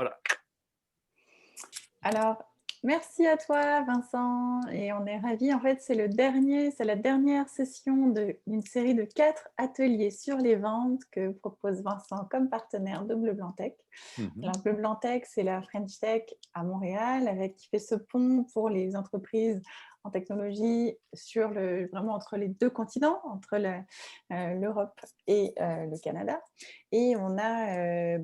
Voilà. Alors, merci à toi, Vincent, et on est ravis. En fait, c'est la dernière session d'une série de 4 ateliers sur les ventes que propose Vincent comme partenaire de Bleu Blanc Tech. Mhm. Alors, Bleu Blanc Tech, c'est la French Tech à Montréal, qui fait ce pont pour les entreprises en technologie vraiment entre les deux continents, entre l'Europe et le Canada. Et on a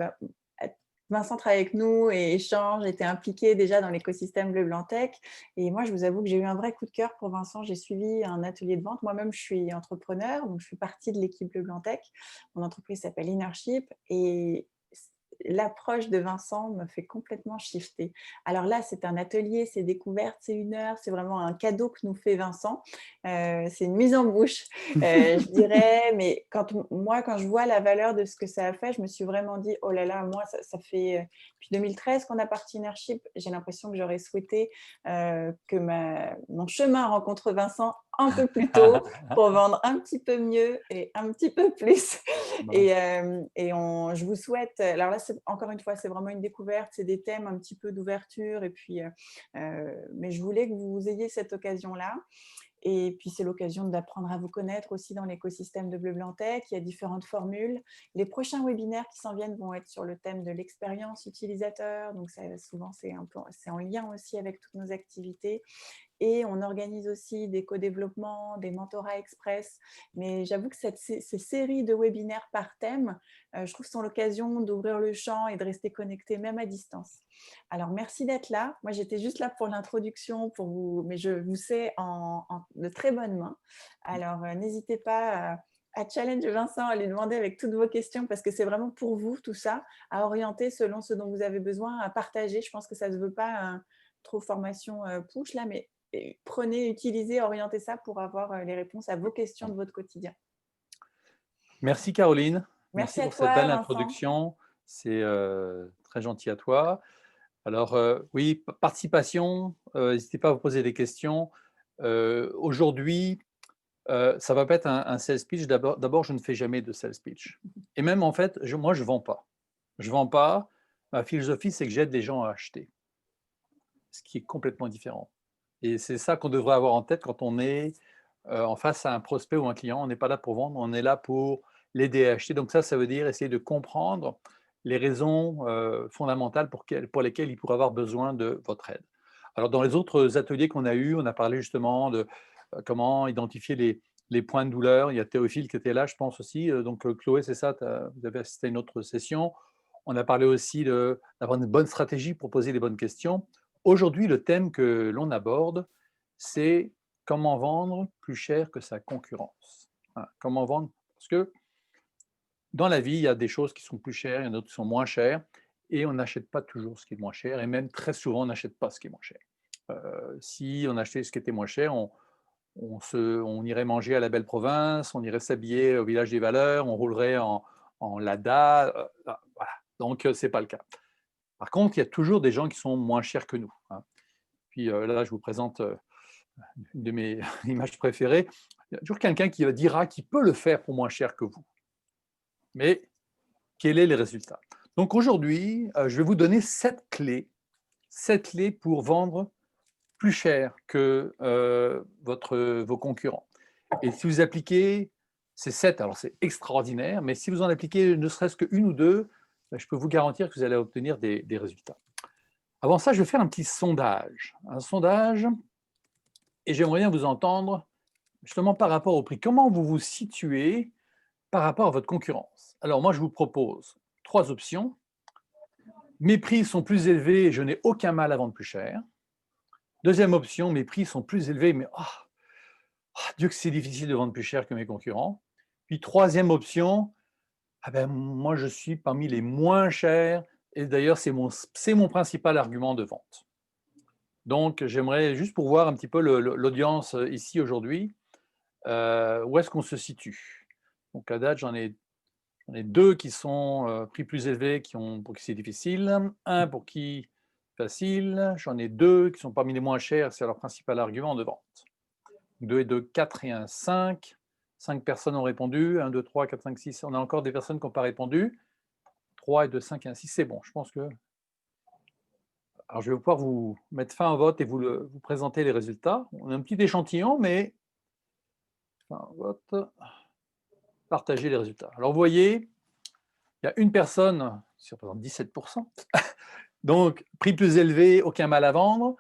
Vincent travaille avec nous et échange, était impliqué déjà dans l'écosystème Bleu Blanc Tech. Et moi, je vous avoue que j'ai eu un vrai coup de cœur pour Vincent. J'ai suivi un atelier de vente. Moi-même, je suis entrepreneur, donc je fais partie de l'équipe Bleu Blanc Tech. Mon entreprise s'appelle Innership et l'approche de Vincent me fait complètement shifter. Alors là, c'est un atelier, c'est découverte, c'est 1 heure, c'est vraiment un cadeau que nous fait Vincent. C'est une mise en bouche, je dirais, mais quand je vois la valeur de ce que ça a fait, je me suis vraiment dit, oh là là, moi, ça fait depuis 2013 qu'on a Partnership. J'ai l'impression que j'aurais souhaité que mon chemin rencontre Vincent un peu plus tôt pour vendre un petit peu mieux et un petit peu plus. Bon. Je vous souhaite, alors là, encore une fois, c'est vraiment une découverte, c'est des thèmes un petit peu d'ouverture, mais je voulais que vous ayez cette occasion-là. Et puis, c'est l'occasion d'apprendre à vous connaître aussi dans l'écosystème de Bleu Blanc Tech. Il y a différentes formules. Les prochains webinaires qui s'en viennent vont être sur le thème de l'expérience utilisateur. Donc, souvent, c'est en lien aussi avec toutes nos activités. Et on organise aussi des co-développements, des mentorats express. Mais j'avoue que ces séries de webinaires par thème, je trouve, sont l'occasion d'ouvrir le champ et de rester connecté, même à distance. Alors, merci d'être là. Moi, j'étais juste là pour l'introduction, mais je vous sais de très bonnes mains. Alors, n'hésitez pas à challenger Vincent, à lui demander avec toutes vos questions, parce que c'est vraiment pour vous, tout ça, à orienter selon ce dont vous avez besoin, à partager. Je pense que ça ne se veut pas trop formation push, là, mais prenez, utilisez, orientez ça pour avoir les réponses à vos questions de votre quotidien. Merci Caroline, Merci merci à pour cette toi, belle Vincent. introduction, c'est très gentil à toi. Alors oui, participation, n'hésitez pas à vous poser des questions. Aujourd'hui, ça va pas être un sales pitch. D'abord, je ne fais jamais de sales pitch. Et même en fait, moi, je vends pas. Je vends pas. Ma philosophie, c'est que j'aide les gens à acheter, ce qui est complètement différent. Et c'est ça qu'on devrait avoir en tête quand on est en face à un prospect ou un client. On n'est pas là pour vendre, on est là pour l'aider à acheter. Donc ça veut dire essayer de comprendre les raisons fondamentales pour lesquelles il pourrait avoir besoin de votre aide. Alors dans les autres ateliers qu'on a eus, on a parlé justement de comment identifier les points de douleur. Il y a Théophile qui était là, je pense aussi. Donc Chloé, c'est ça, vous avez assisté à une autre session. On a parlé aussi d'avoir une bonne stratégie pour poser les bonnes questions. Aujourd'hui, le thème que l'on aborde, c'est comment vendre plus cher que sa concurrence. Voilà, comment vendre, parce que dans la vie, il y a des choses qui sont plus chères, il y en a d'autres qui sont moins chères, et on n'achète pas toujours ce qui est moins cher, et même très souvent, on n'achète pas ce qui est moins cher. Si on achetait ce qui était moins cher, on irait manger à la belle province, on irait s'habiller au village des valeurs, on roulerait en Lada, voilà. Donc, ce n'est pas le cas. Par contre, il y a toujours des gens qui sont moins chers que nous, hein. Puis là, je vous présente une de mes images préférées. Il y a toujours quelqu'un qui dira qu'il peut le faire pour moins cher que vous. Mais quels sont les résultats? Donc aujourd'hui, je vais vous donner 7 clés pour vendre plus cher que vos concurrents. Et si vous appliquez ces 7, alors c'est extraordinaire, mais si vous en appliquez ne serait-ce qu'une ou deux, je peux vous garantir que vous allez obtenir des résultats. Avant ça, je vais faire un petit sondage. Un sondage, et j'aimerais bien vous entendre justement par rapport au prix. Comment vous vous situez par rapport à votre concurrence? Alors moi, je vous propose 3 options. Mes prix sont plus élevés et je n'ai aucun mal à vendre plus cher. Deuxième option, mes prix sont plus élevés, mais Dieu que c'est difficile de vendre plus cher que mes concurrents. Puis troisième option, ah ben, moi je suis parmi les moins chers et d'ailleurs c'est mon principal argument de vente. Donc j'aimerais juste pour voir un petit peu l'audience ici aujourd'hui, où est-ce qu'on se situe? Donc à date, j'en ai 2 qui sont prix plus élevés, pour qui c'est difficile, un pour qui facile, j'en ai 2 qui sont parmi les moins chers, c'est leur principal argument de vente. 2 et 2, 4 et un 5. 5 personnes ont répondu. 1, 2, 3, 4, 5, 6. On a encore des personnes qui n'ont pas répondu. 3 et 2, 5 et un 6. C'est bon. Je pense que Alors, je vais pouvoir vous mettre fin au vote et vous présenter les résultats. On a un petit échantillon, mais fin au vote, partager les résultats. Alors, vous voyez, il y a une personne, qui représente 17%, donc prix plus élevé, aucun mal à vendre.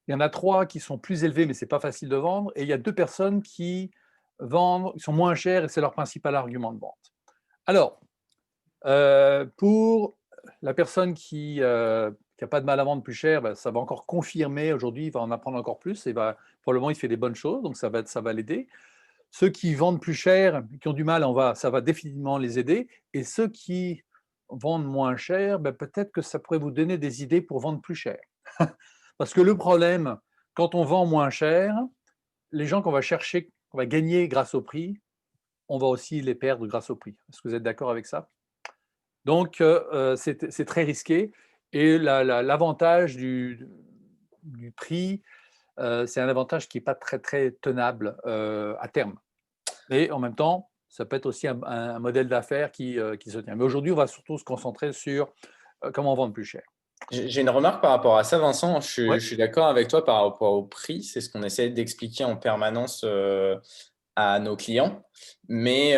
Il y en a 3 qui sont plus élevés, mais ce n'est pas facile de vendre. Et il y a 2 personnes qui vendent, ils sont moins chers et c'est leur principal argument de vente. Alors, pour la personne qui n'a pas de mal à vendre plus cher, ben, ça va encore confirmer aujourd'hui, il va en apprendre encore plus et pour le moment, il fait des bonnes choses, donc ça va l'aider. Ceux qui vendent plus cher, qui ont du mal, ça va définitivement les aider. Et ceux qui vendent moins cher, ben, peut-être que ça pourrait vous donner des idées pour vendre plus cher. Parce que le problème, quand on vend moins cher, les gens qu'on va chercher, qu'on va gagner grâce au prix, on va aussi les perdre grâce au prix. Est-ce que vous êtes d'accord avec ça? Donc, c'est très risqué. Et l'avantage du prix, c'est un avantage qui n'est pas très, très tenable à terme. Et en même temps, ça peut être aussi un modèle d'affaires qui se tient. Mais aujourd'hui, on va surtout se concentrer sur comment vendre plus cher. J'ai une remarque par rapport à ça, Vincent. Je Ouais. suis d'accord avec toi par rapport au prix. C'est ce qu'on essaie d'expliquer en permanence à nos clients. Je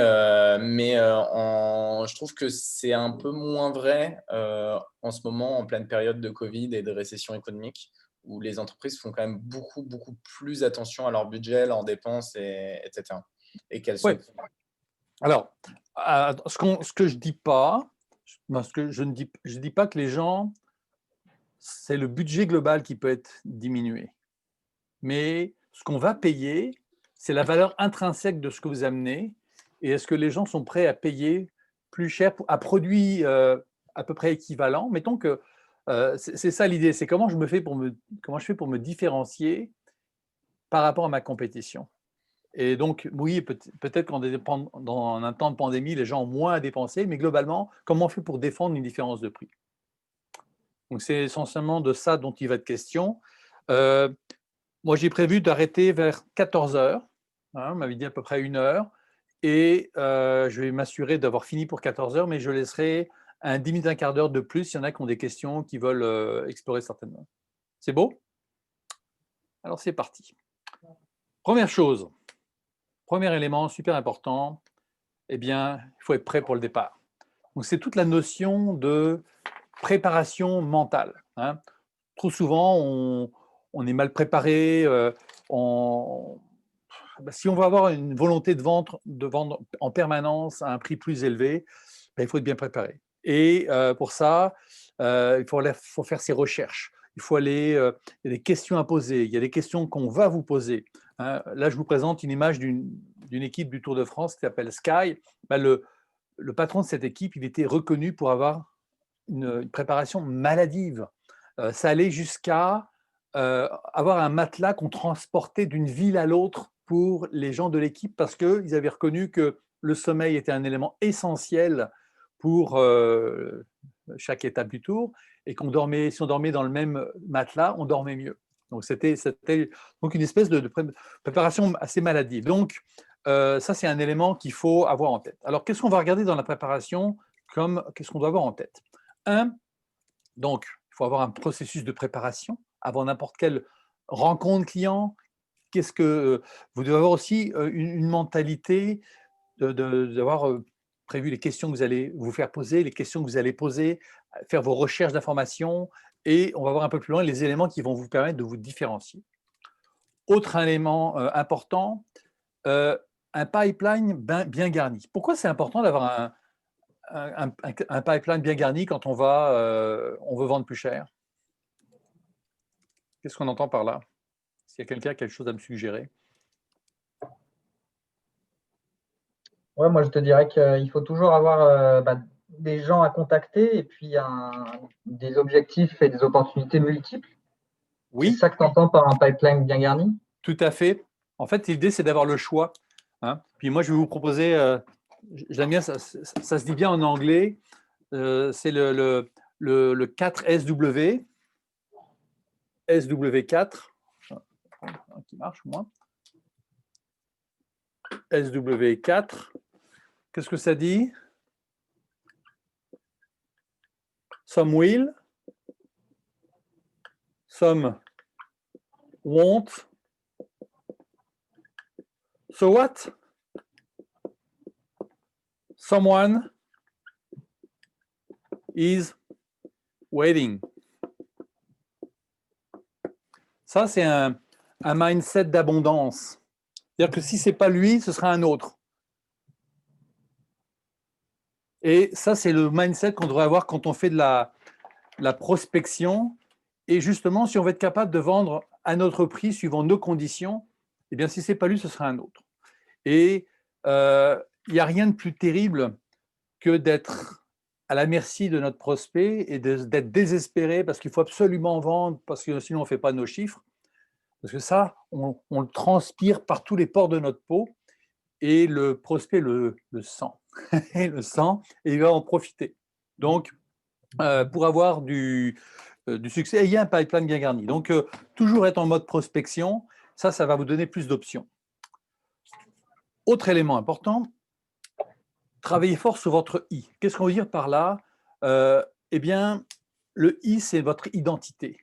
trouve que c'est un peu moins vrai en ce moment, en pleine période de Covid et de récession économique, où les entreprises font quand même beaucoup, beaucoup plus attention à leur budget, leurs dépenses, etc. Et qu'elles se... Ouais. Alors, ce que je dis pas, ce que je dis pas que les gens, c'est le budget global qui peut être diminué. Mais ce qu'on va payer, c'est la valeur intrinsèque de ce que vous amenez. Et est-ce que les gens sont prêts à payer plus cher à produit à peu près équivalent? Mettons que c'est ça l'idée, c'est comment je fais pour me différencier par rapport à ma compétition. Et donc, oui, peut-être dans un temps de pandémie, les gens ont moins à dépenser, mais globalement, comment on fait pour défendre une différence de prix? Donc, c'est essentiellement de ça dont il va être question. Euh, Moi, j'ai prévu d'arrêter vers 14 heures. On m'avait dit à peu près 1 heure. Et je vais m'assurer d'avoir fini pour 14 heures, mais je laisserai 10 minutes, un quart d'heure de plus. Il y en a qui ont des questions, qui veulent explorer certainement. C'est beau? Alors, c'est parti. Première chose, premier élément super important, eh bien, il faut être prêt pour le départ. Donc, c'est toute la notion de préparation mentale. Trop souvent, on est mal préparé. Si on veut avoir une volonté de vendre en permanence à un prix plus élevé, ben, il faut être bien préparé. Et pour ça, faut faire ses recherches. Il faut aller, il y a des questions à poser, il y a des questions qu'on va vous poser. Là, je vous présente une image d'une équipe du Tour de France qui s'appelle Sky. Ben, le patron de cette équipe, il était reconnu pour avoir une préparation maladive. Ça allait jusqu'à avoir un matelas qu'on transportait d'une ville à l'autre pour les gens de l'équipe parce qu'ils avaient reconnu que le sommeil était un élément essentiel pour chaque étape du tour et si on dormait dans le même matelas, on dormait mieux. Donc, c'était donc une espèce de préparation assez maladive. Donc, ça, c'est un élément qu'il faut avoir en tête. Alors, qu'est-ce qu'on va regarder dans la préparation qu'est-ce qu'on doit avoir en tête? Donc, il faut avoir un processus de préparation avant n'importe quelle rencontre client. Vous devez avoir aussi une mentalité d'avoir prévu les questions que vous allez vous faire poser, les questions que vous allez poser, faire vos recherches d'informations et on va voir un peu plus loin les éléments qui vont vous permettre de vous différencier. Autre élément important, un pipeline bien garni. Pourquoi c'est important d'avoir un pipeline bien garni quand on veut vendre plus cher? Qu'est-ce qu'on entend par là? S'il y a quelqu'un qui a quelque chose à me suggérer. Ouais, moi je te dirais qu'il faut toujours avoir des gens à contacter et puis des objectifs et des opportunités multiples. C'est Oui, ça que tu entends par un pipeline bien garni? tout à fait. En fait, l'idée, c'est d'avoir le choix. Puis moi, je vais vous proposer, j'aime bien, ça se dit bien en anglais, c'est le 4SW, SW4, qui marche au moins. SW4, qu'est-ce que ça dit? Some will, some won't. So what? Someone is waiting. Ça, c'est un mindset d'abondance. C'est-à-dire que si ce n'est pas lui, ce sera un autre. Et ça, c'est le mindset qu'on devrait avoir quand on fait de la prospection. Et justement, si on veut être capable de vendre à notre prix, suivant nos conditions, eh bien, si ce n'est pas lui, ce sera un autre. Et il n'y a rien de plus terrible que d'être à la merci de notre prospect et d'être désespéré parce qu'il faut absolument vendre, parce que sinon on ne fait pas nos chiffres. Parce que ça, on le transpire par tous les pores de notre peau et le prospect le sent. Le sent et il va en profiter. Donc, pour avoir du succès, ayez un pipeline bien garni. Donc, toujours être en mode prospection, ça va vous donner plus d'options. Autre élément important, travaillez fort sur votre I. Qu'est-ce qu'on veut dire par là? Eh bien, le I, c'est votre identité.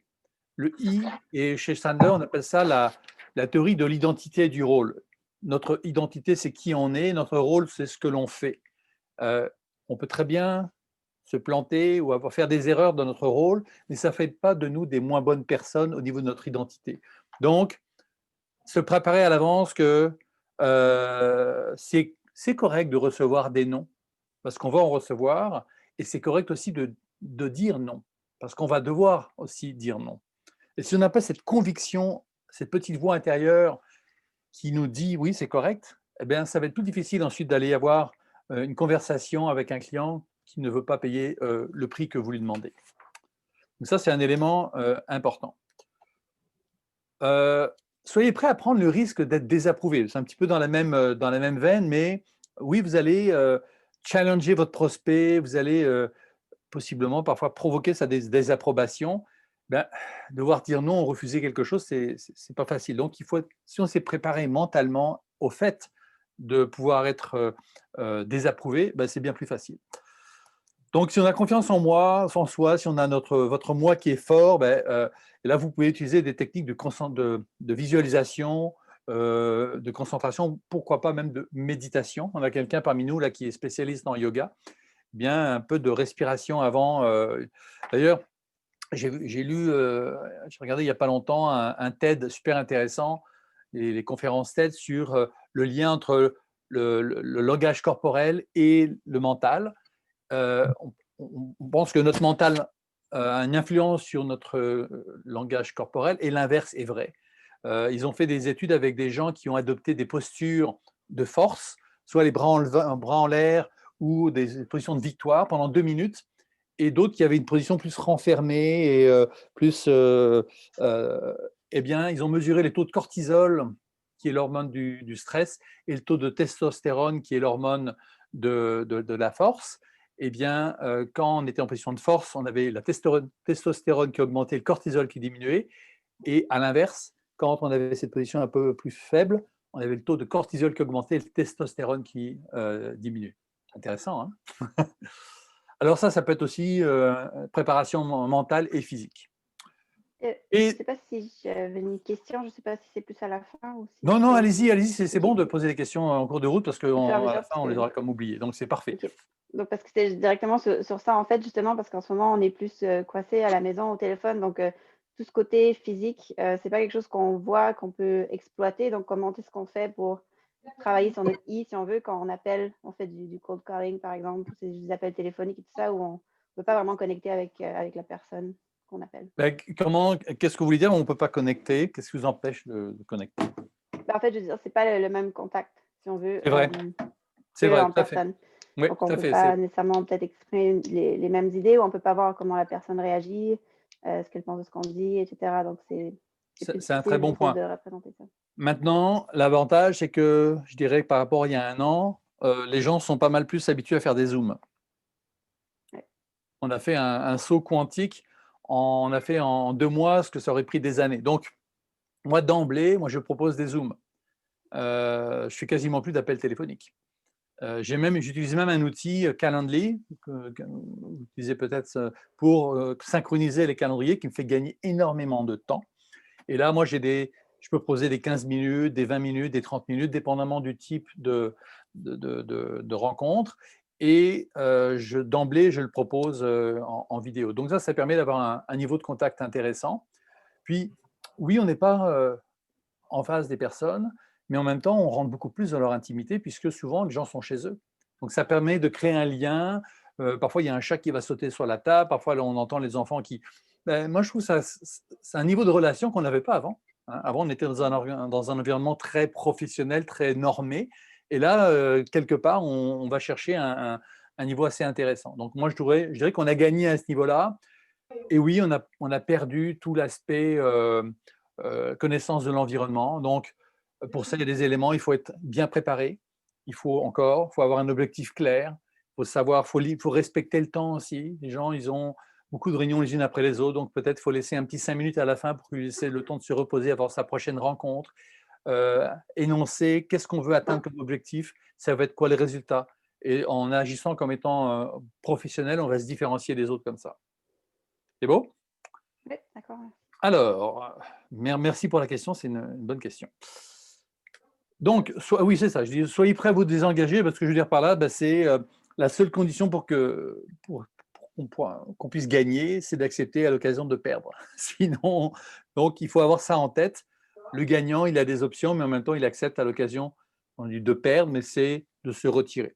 Le I, et chez Sandler, on appelle ça la théorie de l'identité et du rôle. Notre identité, c'est qui on est. Notre rôle, c'est ce que l'on fait. On peut très bien se planter ou faire des erreurs dans notre rôle, mais ça ne fait pas de nous des moins bonnes personnes au niveau de notre identité. Donc, se préparer à l'avance que c'est correct de recevoir des non, parce qu'on va en recevoir, et c'est correct aussi de dire non, parce qu'on va devoir aussi dire non. Et si on n'a pas cette conviction, cette petite voix intérieure qui nous dit oui, c'est correct, eh bien, ça va être plus difficile ensuite d'aller avoir une conversation avec un client qui ne veut pas payer le prix que vous lui demandez. Donc ça, c'est un élément important. Soyez prêts à prendre le risque d'être désapprouvé. C'est un petit peu dans la même veine, mais oui, vous allez challenger votre prospect, vous allez possiblement parfois provoquer sa désapprobation. Ben, devoir dire non ou refuser quelque chose, c'est pas facile. Donc, si on s'est préparé mentalement au fait de pouvoir être désapprouvé, ben, c'est bien plus facile. Donc, si on a confiance en soi, si on a votre moi qui est fort, ben, et là, vous pouvez utiliser des techniques de visualisation, de concentration, pourquoi pas même de méditation. On a quelqu'un parmi nous là, qui est spécialiste en yoga. Bien, un peu de respiration avant. D'ailleurs, j'ai lu, j'ai regardé il n'y a pas longtemps un TED super intéressant, les conférences TED sur le lien entre le langage corporel et le mental. On pense que notre mental a une influence sur notre langage corporel et l'inverse est vrai. Ils ont fait des études avec des gens qui ont adopté des postures de force, soit les bras en l'air ou des positions de victoire pendant 2 minutes, et d'autres qui avaient une position plus renfermée et plus… eh bien, ils ont mesuré les taux de cortisol, qui est l'hormone du stress, et le taux de testostérone, qui est l'hormone de la force. Eh bien, quand on était en position de force, on avait la testostérone qui augmentait, le cortisol qui diminuait. Et à l'inverse, quand on avait cette position un peu plus faible, on avait le taux de cortisol qui augmentait et le testostérone qui diminuait. Intéressant, hein? Alors ça peut être aussi préparation mentale et physique. Je ne sais pas si j'avais une question, je ne sais pas si c'est plus à la fin ou si… Non, allez-y, c'est bon de poser des questions en cours de route parce qu'à la fin, on les aura comme oubliées, donc c'est parfait. Okay. Donc, parce que c'était directement sur ça, en fait, justement, parce qu'en ce moment, on est plus coincé à la maison, au téléphone, donc tout ce côté physique, c'est pas quelque chose qu'on voit, qu'on peut exploiter, donc comment est-ce qu'on fait pour travailler sur notre I, si on veut, quand on appelle, on fait du cold calling, par exemple, c'est des appels téléphoniques et tout ça, où on ne peut pas vraiment connecter avec la personne qu'on appelle. Qu'est-ce que vous voulez dire? On ne peut pas connecter. Qu'est-ce qui vous empêche de connecter? En fait, je veux dire, c'est pas le même contact, si on veut. C'est vrai. C'est vrai, en tout à fait. personne. Oui, donc, on tout à ne fait. peut pas nécessairement peut-être exprimer les mêmes idées, ou on ne peut pas voir comment la personne réagit, ce qu'elle pense de ce qu'on dit, etc. Donc, c'est un très bon point. De représenter ça. Maintenant, l'avantage, c'est que, je dirais que par rapport à il y a 1 an, les gens sont pas mal plus habitués à faire des Zooms. Ouais. On a fait un saut quantique. On a fait en 2 mois ce que ça aurait pris des années. Donc, moi, d'emblée, je propose des Zooms. Je fais quasiment plus d'appels téléphoniques. J'utilise même un outil Calendly, que vous utilisez peut-être pour synchroniser les calendriers, qui me fait gagner énormément de temps. Et là, moi, je peux poser des 15 minutes, des 20 minutes, des 30 minutes, dépendamment du type de rencontre. Et d'emblée, je le propose en vidéo. Donc ça permet d'avoir un niveau de contact intéressant. Puis, oui, on n'est pas en face des personnes, mais en même temps, on rentre beaucoup plus dans leur intimité puisque souvent, les gens sont chez eux. Donc, ça permet de créer un lien. Parfois, il y a un chat qui va sauter sur la table. Parfois, là, on entend les enfants qui… Ben, moi, je trouve que c'est un niveau de relation qu'on n'avait pas avant. Hein. Avant, on était dans un environnement très professionnel, très normé. Et là, quelque part, on va chercher un niveau assez intéressant. Donc, moi, je dirais qu'on a gagné à ce niveau-là. Et oui, on a perdu tout l'aspect connaissance de l'environnement. Donc, pour ça, il y a des éléments, il faut être bien préparé. Il faut avoir un objectif clair. Il faut savoir, faut respecter le temps aussi. Les gens, ils ont beaucoup de réunions les unes après les autres. Donc, peut-être faut laisser un petit 5 minutes à la fin pour lui laisser le temps de se reposer avant sa prochaine rencontre. Énoncer qu'est-ce qu'on veut atteindre comme objectif, ça va être quoi les résultats. Et en agissant comme étant professionnel, on va se différencier des autres comme ça. C'est beau? Oui, d'accord. Alors, merci pour la question, c'est une bonne question. Donc, oui, c'est ça, je dis, soyez prêts à vous désengager, parce que je veux dire par là, c'est la seule condition pour qu'on puisse gagner, c'est d'accepter à l'occasion de perdre. Sinon, donc il faut avoir ça en tête. Le gagnant, il a des options, mais en même temps, il accepte à l'occasion de perdre, mais c'est de se retirer.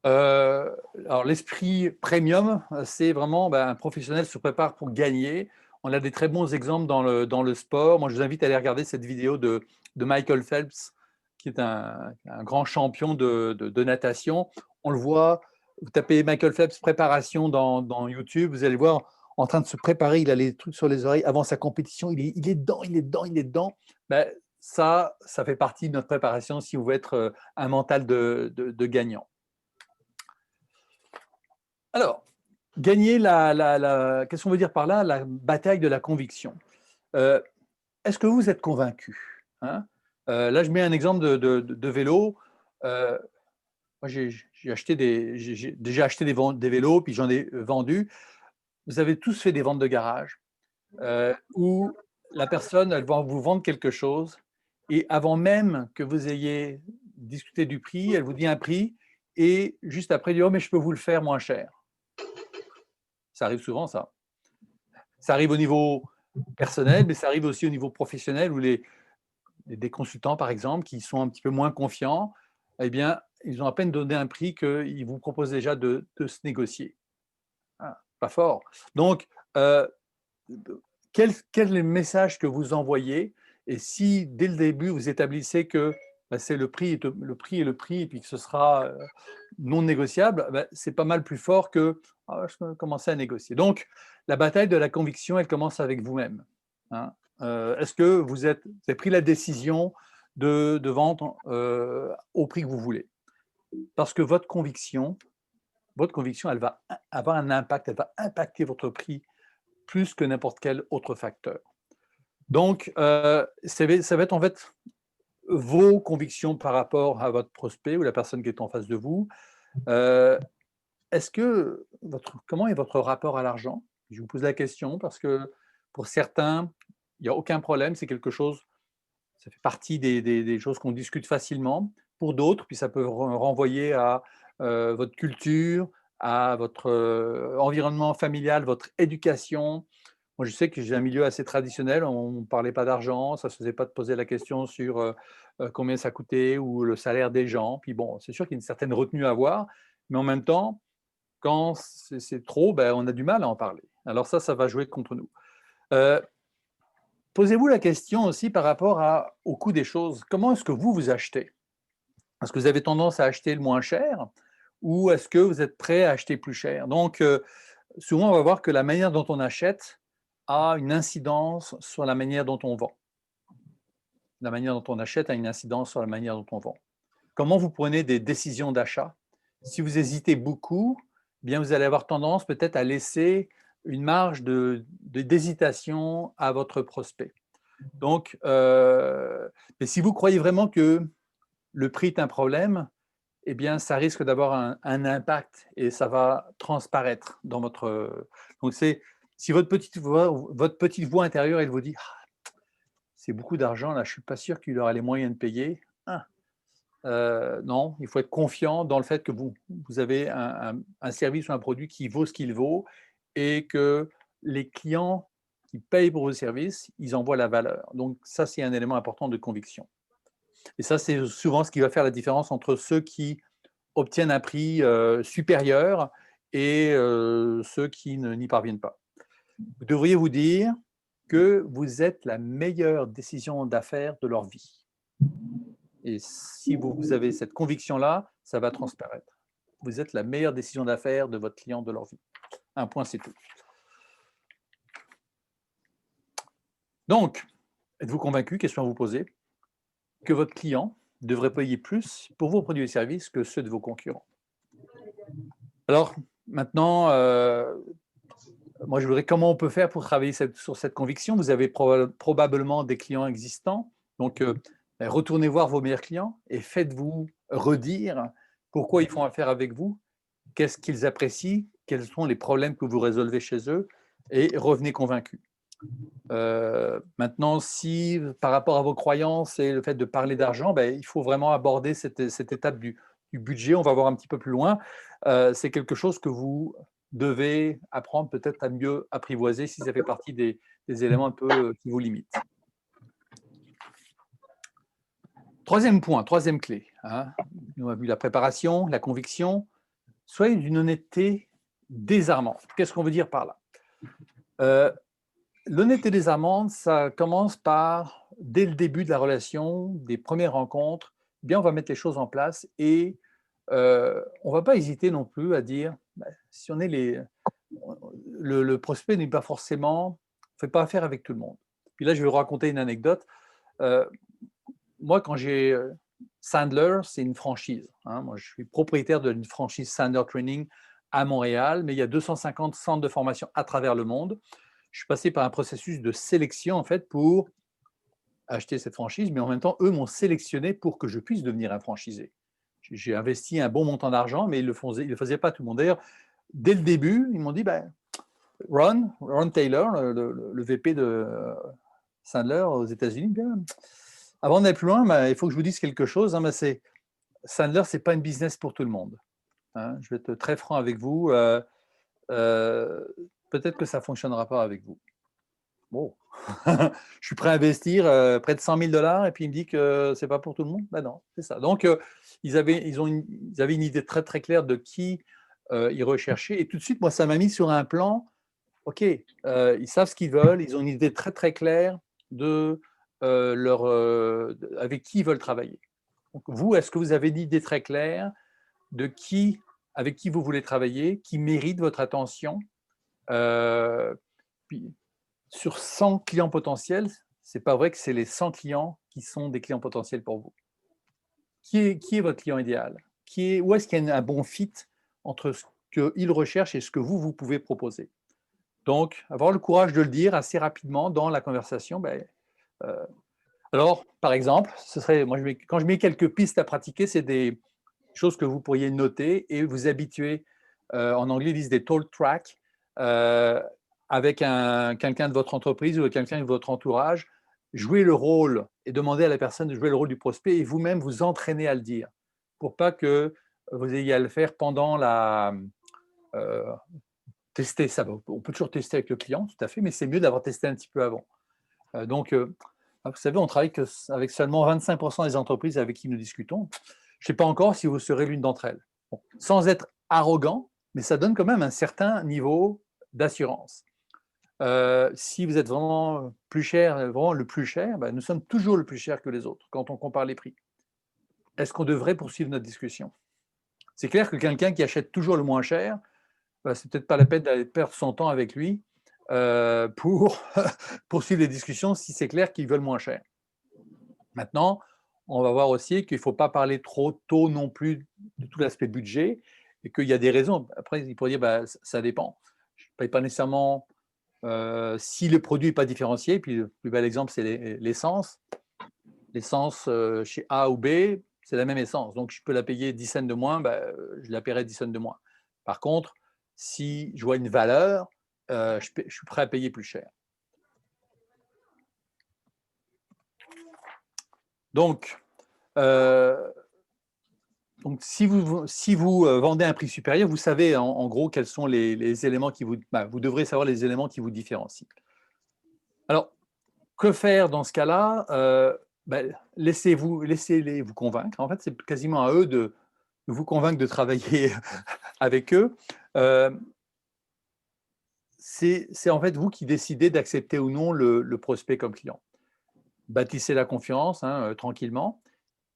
Alors, l'esprit premium, c'est vraiment un professionnel se prépare pour gagner. On a des très bons exemples dans le sport. Moi, je vous invite à aller regarder cette vidéo de Michael Phelps, qui est un grand champion de natation. On le voit, vous tapez Michael Phelps préparation dans YouTube, vous allez voir en train de se préparer, il a les trucs sur les oreilles avant sa compétition, il est dedans. Ça fait partie de notre préparation si vous voulez être un mental de gagnant. Alors, gagner qu'est-ce qu'on veut dire par là? La bataille de la conviction. Est-ce que vous êtes convaincu, hein? Là, je mets un exemple de vélo. Moi, j'ai déjà acheté des vélos, puis j'en ai vendu. Vous avez tous fait des ventes de garage où la personne, elle va vous vendre quelque chose et avant même que vous ayez discuté du prix, elle vous dit un prix et juste après, elle dit « Oh, mais je peux vous le faire moins cher ». Ça arrive souvent, ça. Ça arrive au niveau personnel, mais ça arrive aussi au niveau professionnel où des consultants, par exemple, qui sont un petit peu moins confiants, eh bien, ils ont à peine donné un prix qu'ils vous proposent déjà de se négocier. Ah, pas fort. Donc, quel est le message que vous envoyez? Et si, dès le début, vous établissez que c'est le prix, et puis que ce sera non négociable, c'est pas mal plus fort que je peux commencer à négocier. Donc, la bataille de la conviction, elle commence avec vous-même. Hein. Est-ce que vous avez pris la décision de vendre au prix que vous voulez? Parce que votre conviction, elle va avoir un impact, elle va impacter votre prix plus que n'importe quel autre facteur. Donc, ça va être en fait vos convictions par rapport à votre prospect ou la personne qui est en face de vous. Comment est votre rapport à l'argent? Je vous pose la question parce que pour certains, il n'y a aucun problème, c'est quelque chose, ça fait partie des choses qu'on discute facilement. Pour d'autres, puis ça peut renvoyer à votre culture, à votre environnement familial, votre éducation. Moi, je sais que j'ai un milieu assez traditionnel, on ne parlait pas d'argent, ça ne se faisait pas de poser la question sur combien ça coûtait ou le salaire des gens. Puis bon, c'est sûr qu'il y a une certaine retenue à avoir, mais en même temps, quand c'est trop, on a du mal à en parler. Alors ça va jouer contre nous. Posez-vous la question aussi par rapport au coût des choses. Comment est-ce que vous achetez? Est-ce que vous avez tendance à acheter le moins cher ou est-ce que vous êtes prêt à acheter plus cher? Donc, souvent, on va voir que la manière dont on achète a une incidence sur la manière dont on vend. La manière dont on achète a une incidence sur la manière dont on vend. Comment vous prenez des décisions d'achat? Si vous hésitez beaucoup, bien vous allez avoir tendance peut-être à laisser une marge d'hésitation à votre prospect. Donc, mais si vous croyez vraiment que le prix est un problème, eh bien, ça risque d'avoir un impact et ça va transparaître dans votre… Donc, si votre petite voix intérieure, elle vous dit ah, « c'est beaucoup d'argent, là, je ne suis pas sûr qu'il aura les moyens de payer. Ah, non, il faut être confiant dans le fait que vous avez un service ou un produit qui vaut ce qu'il vaut et que les clients qui payent pour vos services, ils en voient la valeur. Donc, ça, c'est un élément important de conviction. Et ça, c'est souvent ce qui va faire la différence entre ceux qui obtiennent un prix supérieur et ceux qui n'y parviennent pas. Vous devriez vous dire que vous êtes la meilleure décision d'affaires de leur vie. Et si vous avez cette conviction-là, ça va transparaître. Vous êtes la meilleure décision d'affaires de votre client de leur vie. Un point, c'est tout. Donc, êtes-vous convaincu, question à vous poser, que votre client devrait payer plus pour vos produits et services que ceux de vos concurrents? Alors, maintenant, moi, je voudrais comment on peut faire pour travailler sur cette conviction. Vous avez probablement des clients existants. Donc, retournez voir vos meilleurs clients et faites-vous redire pourquoi ils font affaire avec vous, qu'est-ce qu'ils apprécient, quels sont les problèmes que vous résolvez chez eux et revenez convaincus. Maintenant, si par rapport à vos croyances et le fait de parler d'argent, il faut vraiment aborder cette étape du budget. On va voir un petit peu plus loin. C'est quelque chose que vous devez apprendre peut-être à mieux apprivoiser si ça fait partie des éléments un peu qui vous limitent. Troisième point, troisième clé. On a vu la préparation, la conviction. Soyez d'une honnêteté désarmante. Qu'est-ce qu'on veut dire par là? L'honnêteté désarmante, ça commence par, dès le début de la relation, des premières rencontres, bien on va mettre les choses en place et on ne va pas hésiter non plus à dire, si on est le prospect n'est pas forcément, ne fait pas affaire avec tout le monde. Puis là, je vais vous raconter une anecdote. Moi, quand j'ai Sandler, c'est une franchise. Moi, je suis propriétaire d'une franchise Sandler Training à Montréal, mais il y a 250 centres de formation à travers le monde. Je suis passé par un processus de sélection en fait pour acheter cette franchise, mais en même temps, eux m'ont sélectionné pour que je puisse devenir un franchisé. J'ai investi un bon montant d'argent, mais ils ne le faisaient pas tout le monde. D'ailleurs, dès le début, ils m'ont dit, Ron Taylor, le VP de Sandler aux États-Unis, avant d'aller plus loin, il faut que je vous dise quelque chose. Sandler, ce n'est pas une business pour tout le monde. Je vais être très franc avec vous. Peut-être que ça ne fonctionnera pas avec vous. Bon, je suis prêt à investir près de 100 000 $ et puis il me dit que ce n'est pas pour tout le monde. Non, c'est ça. Donc, ils avaient une idée très, très claire de qui ils recherchaient. Et tout de suite, moi, ça m'a mis sur un plan, OK, ils savent ce qu'ils veulent, ils ont une idée très, très claire de avec qui ils veulent travailler. Donc, vous, est-ce que vous avez une idée très claire de avec qui vous voulez travailler, qui mérite votre attention? Puis, sur 100 clients potentiels, ce n'est pas vrai que c'est les 100 clients qui sont des clients potentiels pour vous. Qui est votre client idéal? Où est-ce qu'il y a un bon fit entre ce qu'il recherche et ce que vous pouvez proposer? Donc, avoir le courage de le dire assez rapidement dans la conversation. Alors, par exemple, quand je mets quelques pistes à pratiquer, c'est des choses que vous pourriez noter et vous habituer. En anglais, ils disent des talk tracks. Avec quelqu'un de votre entreprise ou quelqu'un de votre entourage, jouez le rôle et demandez à la personne de jouer le rôle du prospect et vous-même vous entraînez à le dire pour pas que vous ayez à le faire pendant la… tester, ça va. On peut toujours tester avec le client, tout à fait, mais c'est mieux d'avoir testé un petit peu avant. Donc, vous savez, on travaille avec seulement 25% des entreprises avec qui nous discutons. Je ne sais pas encore si vous serez l'une d'entre elles. Bon, sans être arrogant, mais ça donne quand même un certain niveau d'assurance. Si vous êtes vraiment plus cher, vraiment le plus cher, nous sommes toujours le plus cher que les autres quand on compare les prix. Est-ce qu'on devrait poursuivre notre discussion? C'est clair que quelqu'un qui achète toujours le moins cher, c'est peut-être pas la peine d'aller perdre son temps avec lui pour poursuivre les discussions si c'est clair qu'ils veulent moins cher. Maintenant, on va voir aussi qu'il ne faut pas parler trop tôt non plus de tout l'aspect budget et qu'il y a des raisons. Après, il pourrait dire ça dépend. Je ne paye pas nécessairement si le produit n'est pas différencié. Puis le plus bel exemple, c'est l'essence. L'essence chez A ou B, c'est la même essence. Donc, je peux la payer 10 cents de moins, je la paierai 10 cents de moins. Par contre, si je vois une valeur, je suis prêt à payer plus cher. Donc, si vous vendez à un prix supérieur, vous savez en gros quels sont les éléments qui vous devrez savoir les éléments qui vous différencient. Alors, que faire dans ce cas-là? Laissez-les vous convaincre. En fait, c'est quasiment à eux de vous convaincre de travailler avec eux. C'est en fait vous qui décidez d'accepter ou non le prospect comme client. Bâtissez la confiance tranquillement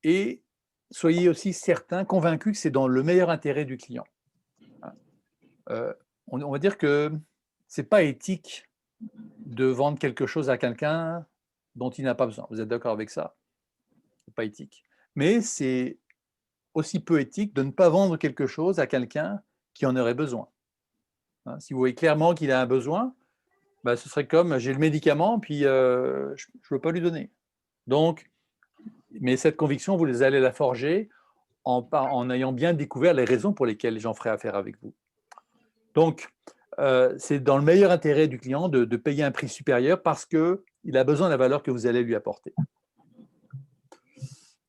et soyez aussi certains, convaincus que c'est dans le meilleur intérêt du client. On va dire que ce n'est pas éthique de vendre quelque chose à quelqu'un dont il n'a pas besoin. Vous êtes d'accord avec ça? Ce n'est pas éthique. Mais c'est aussi peu éthique de ne pas vendre quelque chose à quelqu'un qui en aurait besoin. Si vous voyez clairement qu'il a un besoin, ce serait comme j'ai le médicament, puis je ne veux pas lui donner. Donc, mais cette conviction, vous allez la forger en ayant bien découvert les raisons pour lesquelles j'en ferai affaire avec vous. Donc, c'est dans le meilleur intérêt du client de payer un prix supérieur parce qu'il a besoin de la valeur que vous allez lui apporter.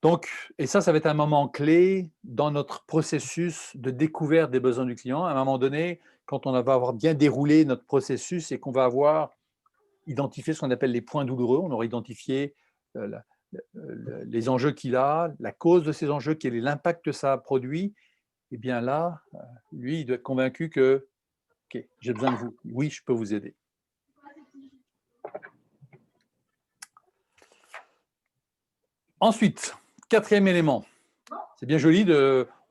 Donc, et ça va être un moment clé dans notre processus de découverte des besoins du client. À un moment donné, quand on va avoir bien déroulé notre processus et qu'on va avoir identifié ce qu'on appelle les points douloureux, on aura identifié les enjeux qu'il a, la cause de ces enjeux, quel est l'impact que ça a produit, et bien là, lui, il doit être convaincu que OK, j'ai besoin de vous. Oui, je peux vous aider. Ensuite, quatrième élément. C'est bien joli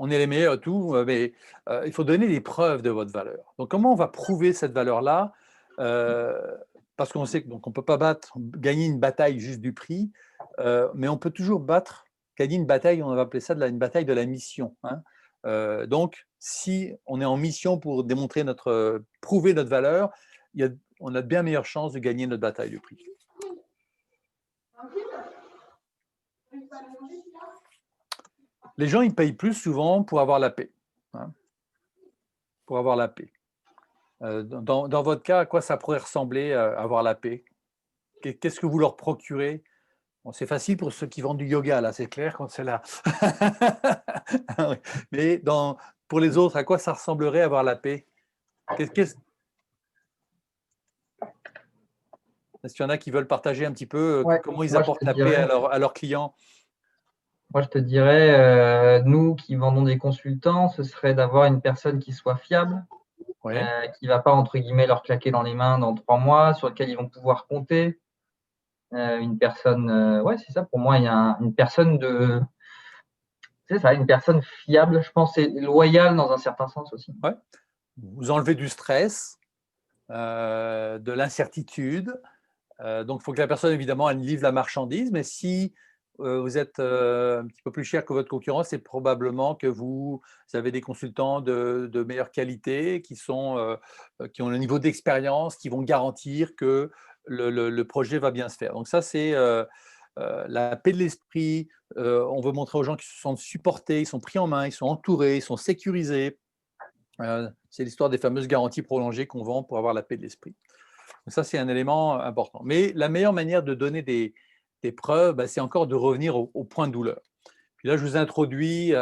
on est les meilleurs et tout, mais il faut donner des preuves de votre valeur. Donc, comment on va prouver cette valeur-là? Parce qu'on sait qu'on ne peut pas gagner une bataille juste du prix, mais on peut toujours gagner une bataille, on va appeler ça une bataille de la mission. Donc, si on est en mission pour prouver notre valeur, on a de bien meilleures chances de gagner notre bataille de prix. Les gens, ils payent plus souvent pour avoir la paix. Pour avoir la paix. Dans votre cas, à quoi ça pourrait ressembler avoir la paix? Qu'est-ce que vous leur procurez? Bon, c'est facile pour ceux qui vendent du yoga, là, c'est clair quand c'est là. Mais pour les autres, à quoi ça ressemblerait avoir la paix? Est-ce qu'il y en a qui veulent partager un petit peu comment ils apportent la paix à leurs clients? Moi, je te dirais, nous qui vendons des consultants, ce serait d'avoir une personne qui soit fiable, qui ne va pas, entre guillemets, leur claquer dans les mains dans 3 mois, sur laquelle ils vont pouvoir compter. Une personne, c'est ça, pour moi, il y a une personne c'est ça, une personne fiable, je pense, et loyale dans un certain sens aussi. Ouais. Vous enlevez du stress, de l'incertitude. Donc, il faut que la personne, évidemment, elle livre la marchandise, mais si vous êtes un petit peu plus cher que votre concurrent, c'est probablement que vous avez des consultants de meilleure qualité qui ont le niveau d'expérience, qui vont garantir que le projet va bien se faire. Donc ça, c'est la paix de l'esprit. On veut montrer aux gens qu'ils se sentent supportés, ils sont pris en main, ils sont entourés, ils sont sécurisés. C'est l'histoire des fameuses garanties prolongées qu'on vend pour avoir la paix de l'esprit. Donc ça, c'est un élément important. Mais la meilleure manière de donner des preuves, c'est encore de revenir au point de douleur. Puis là, je vous introduis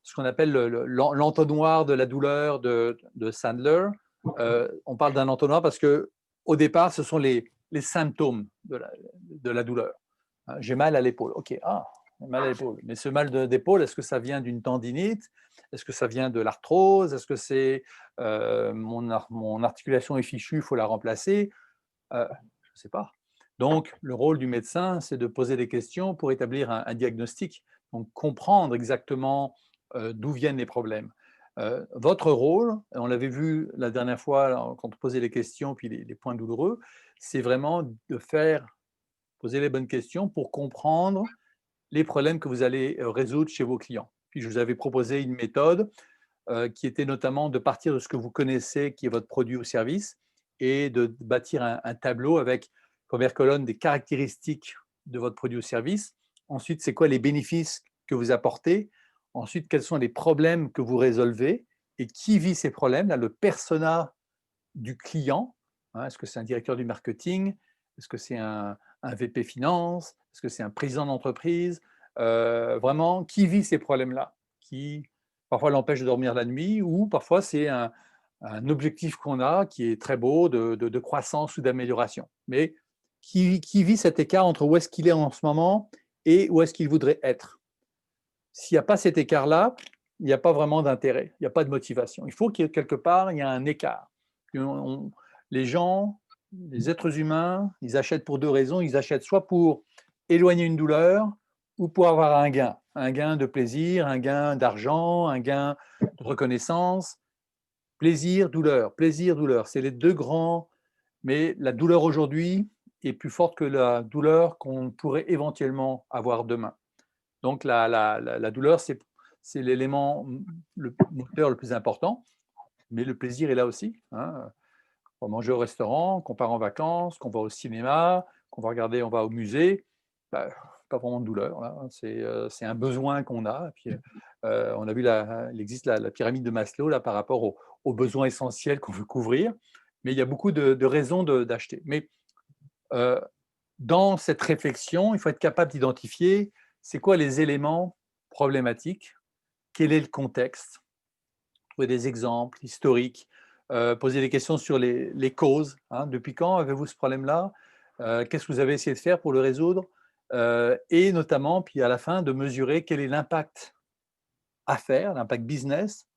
ce qu'on appelle l'entonnoir de la douleur de Sandler. On parle d'un entonnoir parce qu'au départ, ce sont les symptômes de la douleur. J'ai mal à l'épaule. OK, j'ai mal à l'épaule. Mais ce mal d'épaule, est-ce que ça vient d'une tendinite? Est-ce que ça vient de l'arthrose? Est-ce que c'est mon articulation est fichue, il faut la remplacer? Je ne sais pas. Donc, le rôle du médecin, c'est de poser des questions pour établir un diagnostic, donc comprendre exactement d'où viennent les problèmes. Votre rôle, on l'avait vu la dernière fois quand on posait les questions, puis les points douloureux, c'est vraiment de poser les bonnes questions pour comprendre les problèmes que vous allez résoudre chez vos clients. Puis je vous avais proposé une méthode qui était notamment de partir de ce que vous connaissez, qui est votre produit ou service, et de bâtir un tableau avec, première colonne, des caractéristiques de votre produit ou service. Ensuite, c'est quoi les bénéfices que vous apportez. Ensuite, quels sont les problèmes que vous résolvez et qui vit ces problèmes, là, le persona du client. Hein, est-ce que c'est un directeur du marketing? Est-ce que c'est un VP finance? Est-ce que c'est un président d'entreprise? Vraiment, qui vit ces problèmes-là? Qui parfois l'empêche de dormir la nuit ou parfois c'est un objectif qu'on a qui est très beau de croissance ou d'amélioration. Mais qui vit cet écart entre où est-ce qu'il est en ce moment et où est-ce qu'il voudrait être? S'il n'y a pas cet écart-là, il n'y a pas vraiment d'intérêt, il n'y a pas de motivation. Il faut qu'il y ait quelque part, il y a un écart. Les gens, les êtres humains, ils achètent pour deux raisons. Ils achètent soit pour éloigner une douleur ou pour avoir un gain de plaisir, un gain d'argent, un gain de reconnaissance. Plaisir, douleur, c'est les deux grands, mais la douleur aujourd'hui est plus forte que la douleur qu'on pourrait éventuellement avoir demain. Donc la douleur, c'est l'élément, le moteur le plus important, mais le plaisir est là aussi. Hein. On va manger au restaurant, qu'on part en vacances, qu'on va au cinéma, qu'on va regarder, on va au musée, bah, pas vraiment de douleur. Là. C'est un besoin qu'on a. Et puis, on a vu, il existe la pyramide de Maslow là, par rapport aux besoins essentiels qu'on veut couvrir, mais il y a beaucoup de raisons d'acheter. Mais dans cette réflexion, il faut être capable d'identifier c'est quoi les éléments problématiques, quel est le contexte, trouver des exemples historiques, poser des questions sur les causes. Hein. Depuis quand avez-vous ce problème-là? Qu'est-ce que vous avez essayé de faire pour le résoudre? Et notamment, puis à la fin, de mesurer quel est l'impact à faire, l'impact business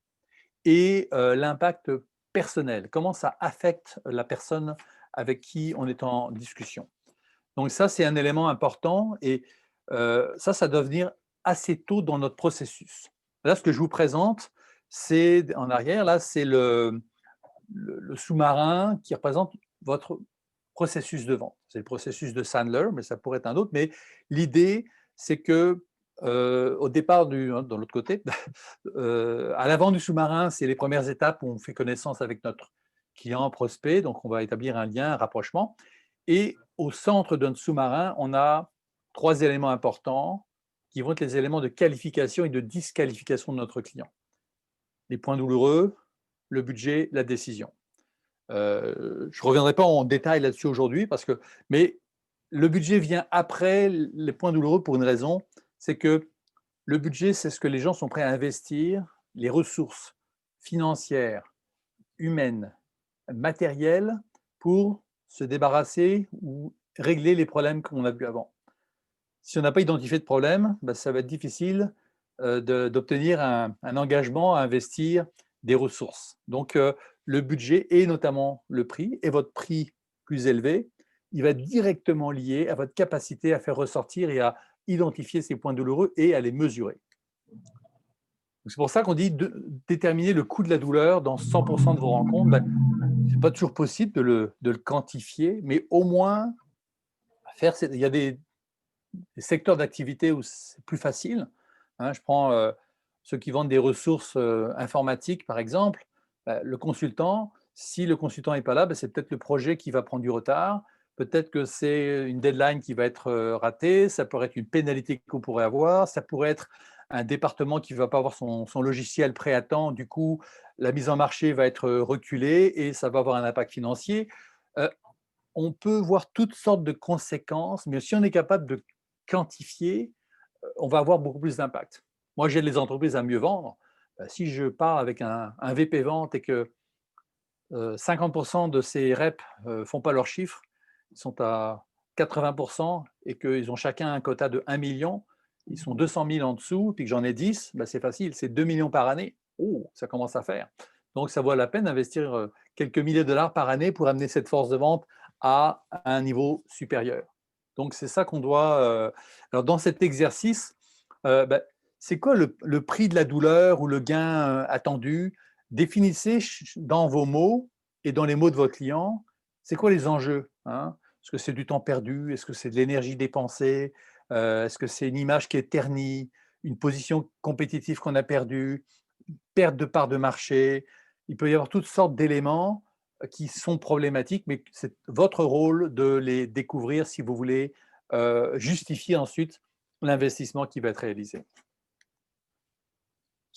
et l'impact personnel. Comment ça affecte la personne avec qui on est en discussion. Donc ça, c'est un élément important et ça doit venir assez tôt dans notre processus. Là, ce que je vous présente, c'est en arrière, là, c'est le sous-marin qui représente votre processus de vente. C'est le processus de Sandler, mais ça pourrait être un autre. Mais l'idée, c'est que au départ, dans l'autre côté, à l'avant du sous-marin, c'est les premières étapes où on fait connaissance avec notre client prospect. Donc, on va établir un lien, un rapprochement. Et au centre de notre sous-marin, on a 3 éléments importants qui vont être les éléments de qualification et de disqualification de notre client. Les points douloureux, le budget, la décision. Je ne reviendrai pas en détail là-dessus aujourd'hui, mais le budget vient après les points douloureux pour une raison, c'est que le budget, c'est ce que les gens sont prêts à investir, les ressources financières, humaines, matérielles, pour se débarrasser ou régler les problèmes qu'on a vus avant. Si on n'a pas identifié de problème, ça va être difficile d'obtenir un engagement à investir des ressources. Donc, le budget et notamment le prix, et votre prix plus élevé, il va être directement lié à votre capacité à faire ressortir et à identifier ces points douloureux et à les mesurer. C'est pour ça qu'on dit déterminer le coût de la douleur dans 100% de vos rencontres. Ce n'est pas toujours possible de le quantifier, mais au moins il y a des secteurs d'activité où c'est plus facile. Hein, je prends ceux qui vendent des ressources informatiques, par exemple. Le consultant, si le consultant n'est pas là, c'est peut-être le projet qui va prendre du retard. Peut-être que c'est une deadline qui va être ratée. Ça pourrait être une pénalité qu'on pourrait avoir. Ça pourrait être un département qui ne va pas avoir son logiciel prêt à temps. Du coup, la mise en marché va être reculée et ça va avoir un impact financier. On peut voir toutes sortes de conséquences, mais si on est capable de quantifier, on va avoir beaucoup plus d'impact. Moi, j'aide les entreprises à mieux vendre. Si je pars avec un VP vente et que 50% de ces reps ne font pas leurs chiffres, ils sont à 80% et qu'ils ont chacun un quota de 1 million, ils sont 200 000 en dessous, puis que j'en ai 10, c'est facile, c'est 2 millions par année. Oh, ça commence à faire. Donc, ça vaut la peine d'investir quelques milliers de dollars par année pour amener cette force de vente à un niveau supérieur. Donc, c'est ça qu'on doit… alors, dans cet exercice, c'est quoi le prix de la douleur ou le gain attendu? Définissez dans vos mots et dans les mots de votre client, c'est quoi les enjeux? Hein? Est-ce que c'est du temps perdu? Est-ce que c'est de l'énergie dépensée? Est-ce que c'est une image qui est ternie? Une position compétitive qu'on a perdue? Perte de part de marché? Il peut y avoir toutes sortes d'éléments qui sont problématiques, mais c'est votre rôle de les découvrir si vous voulez justifier ensuite l'investissement qui va être réalisé.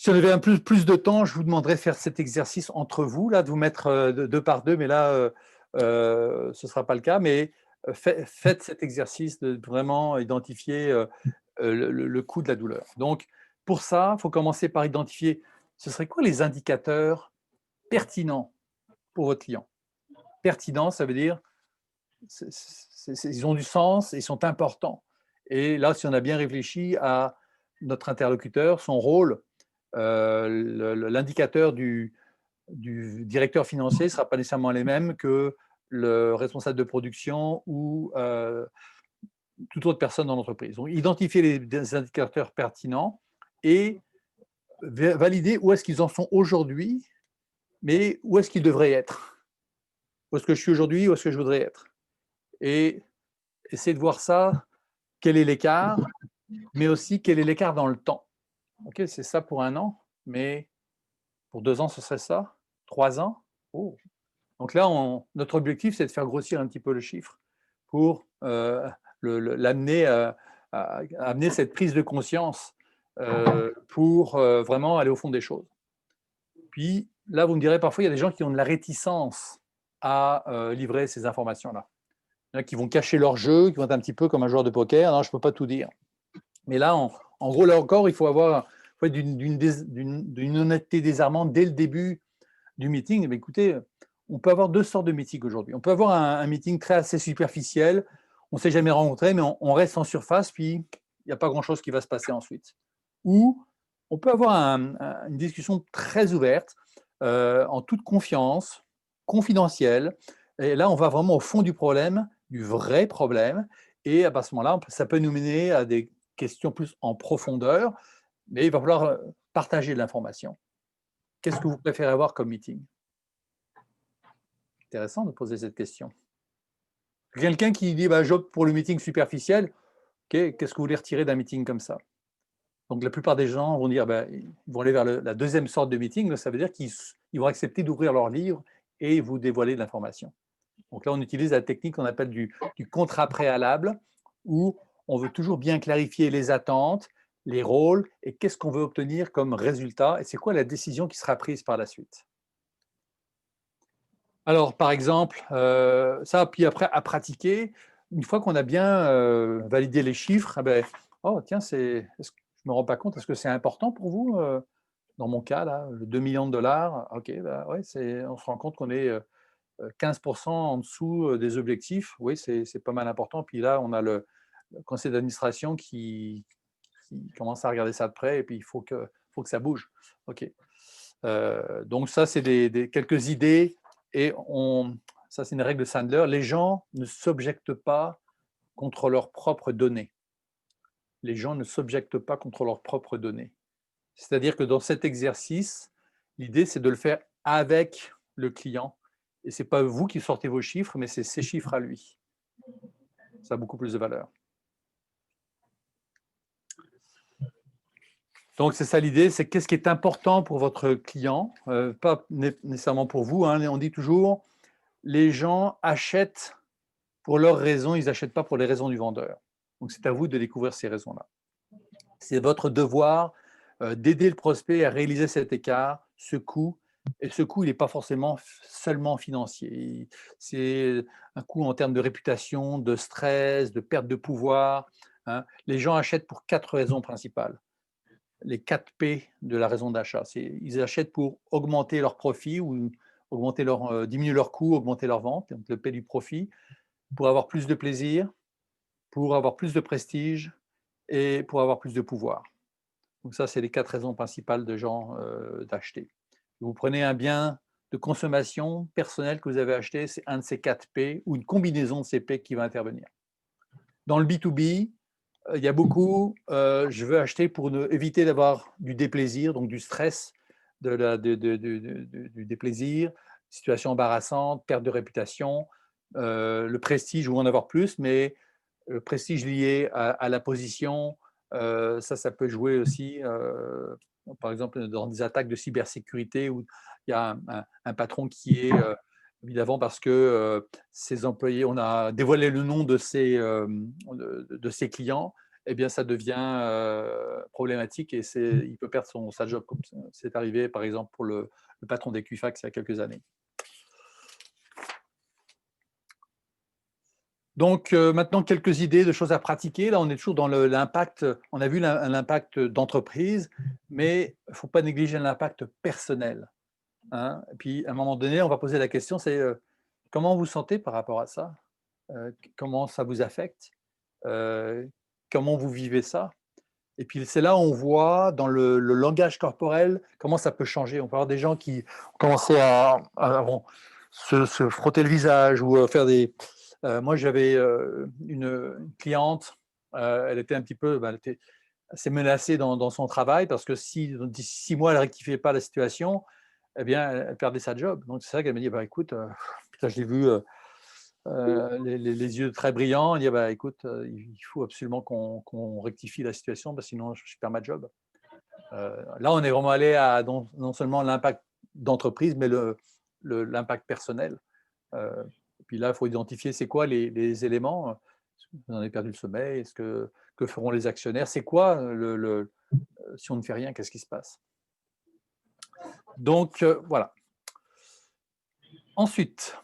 Si on avait un plus de temps, je vous demanderais de faire cet exercice entre vous, là, de vous mettre deux par deux, mais là, ce ne sera pas le cas. Mais faites cet exercice de vraiment identifier le coût de la douleur. Donc, pour ça, il faut commencer par identifier, ce serait quoi les indicateurs pertinents pour votre client? Pertinent, ça veut dire ils ont du sens, ils sont importants. Et là, si on a bien réfléchi à notre interlocuteur, son rôle, l'indicateur du directeur financier ne sera pas nécessairement les mêmes que le responsable de production ou toute autre personne dans l'entreprise. Donc, identifier les indicateurs pertinents et valider où est-ce qu'ils en sont aujourd'hui, mais où est-ce qu'ils devraient être. Où est-ce que je suis aujourd'hui, où est-ce que je voudrais être. Et essayer de voir ça, quel est l'écart, mais aussi quel est l'écart dans le temps. Ok, c'est ça pour 1 an, mais pour 2 ans, ce serait ça. 3 ans. Oh. Donc là, notre objectif, c'est de faire grossir un petit peu le chiffre pour l'amener à amener cette prise de conscience pour vraiment aller au fond des choses. Puis là, vous me direz, parfois, il y a des gens qui ont de la réticence à livrer ces informations-là. Il y en a qui vont cacher leur jeu, qui vont être un petit peu comme un joueur de poker. Non, je ne peux pas tout dire. Mais là, en gros, là encore, il faut être d'une honnêteté désarmante dès le début du meeting. Mais écoutez, on peut avoir 2 sortes de meetings aujourd'hui. On peut avoir un meeting assez superficiel. On ne s'est jamais rencontré, mais on reste en surface, puis il n'y a pas grand-chose qui va se passer ensuite. Ou on peut avoir une discussion très ouverte, en toute confiance, confidentielle. Et là, on va vraiment au fond du problème, du vrai problème. Et à ce moment-là, ça peut nous mener à des questions plus en profondeur, mais il va falloir partager de l'information. Qu'est-ce que vous préférez avoir comme meeting? Intéressant de poser cette question. Quelqu'un qui dit j'opte pour le meeting superficiel, okay, qu'est-ce que vous voulez retirer d'un meeting comme ça? Donc la plupart des gens vont dire ils vont aller vers la deuxième sorte de meeting, ça veut dire qu'ils vont accepter d'ouvrir leur livre et vous dévoiler de l'information. Donc là, on utilise la technique qu'on appelle du contrat préalable, où on veut toujours bien clarifier les attentes, les rôles et qu'est-ce qu'on veut obtenir comme résultat et c'est quoi la décision qui sera prise par la suite. Alors, par exemple, ça, puis après, à pratiquer, une fois qu'on a bien validé les chiffres, oh tiens, je ne me rends pas compte, est-ce que c'est important pour vous dans mon cas, là, le 2 millions de dollars, ok, ouais, on se rend compte qu'on est 15% en dessous des objectifs, oui, c'est pas mal important. Puis là, on a le conseil d'administration qui commence à regarder ça de près et puis il faut que ça bouge. Ok. Donc ça, c'est quelques idées et ça, c'est une règle de Sandler. Les gens ne s'objectent pas contre leurs propres données. Les gens ne s'objectent pas contre leurs propres données. C'est-à-dire que dans cet exercice, l'idée, c'est de le faire avec le client. Et ce n'est pas vous qui sortez vos chiffres, mais c'est ses chiffres à lui. Ça a beaucoup plus de valeur. Donc, c'est ça l'idée, c'est qu'est-ce qui est important pour votre client, pas nécessairement pour vous. On dit toujours, les gens achètent pour leurs raisons, ils n'achètent pas pour les raisons du vendeur. Donc, c'est à vous de découvrir ces raisons-là. C'est votre devoir d'aider le prospect à réaliser cet écart, ce coût. Et ce coût, il n'est pas forcément seulement financier. C'est un coût en termes de réputation, de stress, de perte de pouvoir. Hein. Les gens achètent pour 4 raisons principales. Les 4 P de la raison d'achat. Ils achètent pour augmenter leur profit ou diminuer leurs coûts, augmenter leurs ventes, donc le P du profit, pour avoir plus de plaisir, pour avoir plus de prestige et pour avoir plus de pouvoir. Donc ça, c'est les 4 raisons principales de gens d'acheter. Vous prenez un bien de consommation personnelle que vous avez acheté, c'est un de ces 4 P ou une combinaison de ces P qui va intervenir. Dans le B2B, il y a beaucoup, je veux acheter pour éviter d'avoir du déplaisir, donc du stress, du déplaisir, situation embarrassante, perte de réputation, le prestige, je veux en avoir plus, mais le prestige lié à la position, ça peut jouer aussi, par exemple, dans des attaques de cybersécurité où il y a un patron qui est, évidemment, parce que ses employés, on a dévoilé le nom de ses clients, eh bien, ça devient problématique et il peut perdre sa job. Comme c'est arrivé, par exemple, pour le patron d'Equifax il y a quelques années. Donc, maintenant, quelques idées de choses à pratiquer. Là, on est toujours dans l'impact. On a vu l'impact d'entreprise, mais il ne faut pas négliger l'impact personnel. Hein. Et puis, à un moment donné, on va poser la question, c'est comment vous sentez par rapport à ça? Comment ça vous affecte? Comment vous vivez ça? Et puis, c'est là où on voit dans le langage corporel comment ça peut changer. On peut avoir des gens qui commençaient à se frotter le visage ou faire des… moi, j'avais une cliente, elle était un petit peu… elle était assez menacée dans son travail parce que si d'ici 6 mois, elle ne rectifiait pas la situation, eh bien, elle perdait sa job. Donc, c'est ça qu'elle m'a dit, écoute, putain, je l'ai vu… les yeux très brillants, il dit écoute, il faut absolument qu'on rectifie la situation, sinon je perds ma job. Là, on est vraiment allé à non seulement l'impact d'entreprise, mais l'impact personnel. Puis là, il faut identifier c'est quoi les éléments. Vous en avez perdu le sommeil, que feront les actionnaires? C'est quoi si on ne fait rien, qu'est-ce qui se passe? Donc, voilà. Ensuite,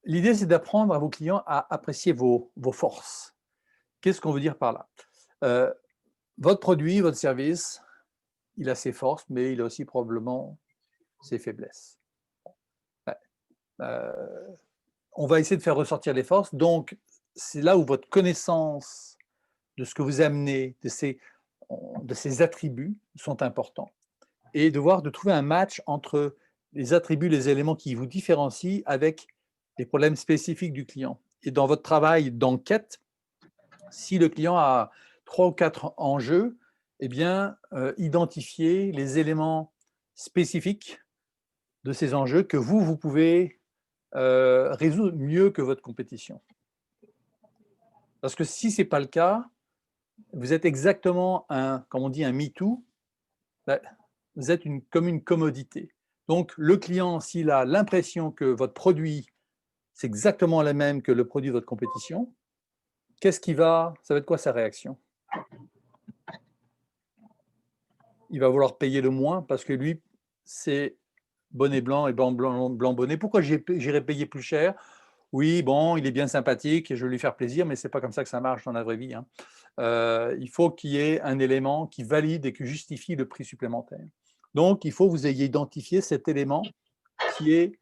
l'idée, c'est d'apprendre à vos clients à apprécier vos forces. Qu'est-ce qu'on veut dire par là? Votre produit, votre service, il a ses forces, mais il a aussi probablement ses faiblesses. On va essayer de faire ressortir les forces. Donc, c'est là où votre connaissance de ce que vous amenez, de ces attributs sont importants. Et de trouver un match entre les attributs, les éléments qui vous différencient avec les problèmes spécifiques du client. Et dans votre travail d'enquête, si le client a 3 ou 4 enjeux, eh bien, identifiez les éléments spécifiques de ces enjeux que vous pouvez résoudre mieux que votre compétition. Parce que si ce n'est pas le cas, vous êtes exactement comme on dit, un MeToo, vous êtes comme une commodité. Donc, le client, s'il a l'impression que votre produit, c'est exactement la même que le produit de votre compétition, ça va être quoi sa réaction? Il va vouloir payer le moins parce que lui, c'est bonnet blanc et blanc bonnet. Pourquoi j'irais payer plus cher? Oui, bon, il est bien sympathique et je veux lui faire plaisir, mais ce n'est pas comme ça que ça marche dans la vraie vie. Hein. Il faut qu'il y ait un élément qui valide et qui justifie le prix supplémentaire. Donc, il faut que vous ayez identifié cet élément qui est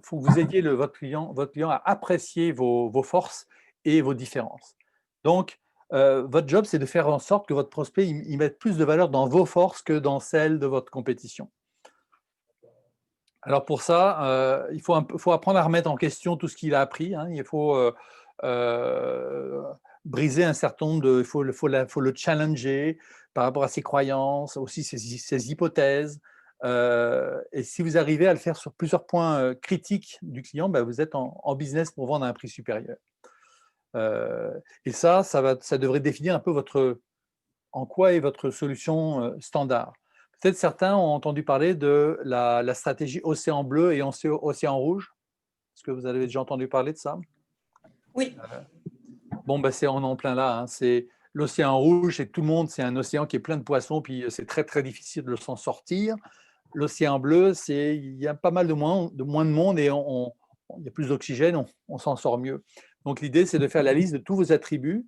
faut que vous aidiez votre client à apprécier vos forces et vos différences. Donc, votre job, c'est de faire en sorte que votre prospect il mette plus de valeur dans vos forces que dans celles de votre compétition. Alors pour ça, il faut apprendre à remettre en question tout ce qu'il a appris. Hein. Il faut briser un certain nombre de… Il faut le challenger par rapport à ses croyances, aussi ses hypothèses. Et si vous arrivez à le faire sur plusieurs points critiques du client, vous êtes en business pour vendre à un prix supérieur. Et ça devrait définir un peu en quoi est votre solution standard. Peut-être certains ont entendu parler de la stratégie Océan Bleu et Océan Rouge. Est-ce que vous avez déjà entendu parler de ça? Oui. Bon, c'est en plein là. Hein. C'est l'Océan Rouge, c'est tout le monde, c'est un océan qui est plein de poissons, puis c'est très, très difficile de s'en sortir. L'Océan Bleu, il y a pas mal de moins de monde et il y a plus d'oxygène, on s'en sort mieux. Donc, l'idée, c'est de faire la liste de tous vos attributs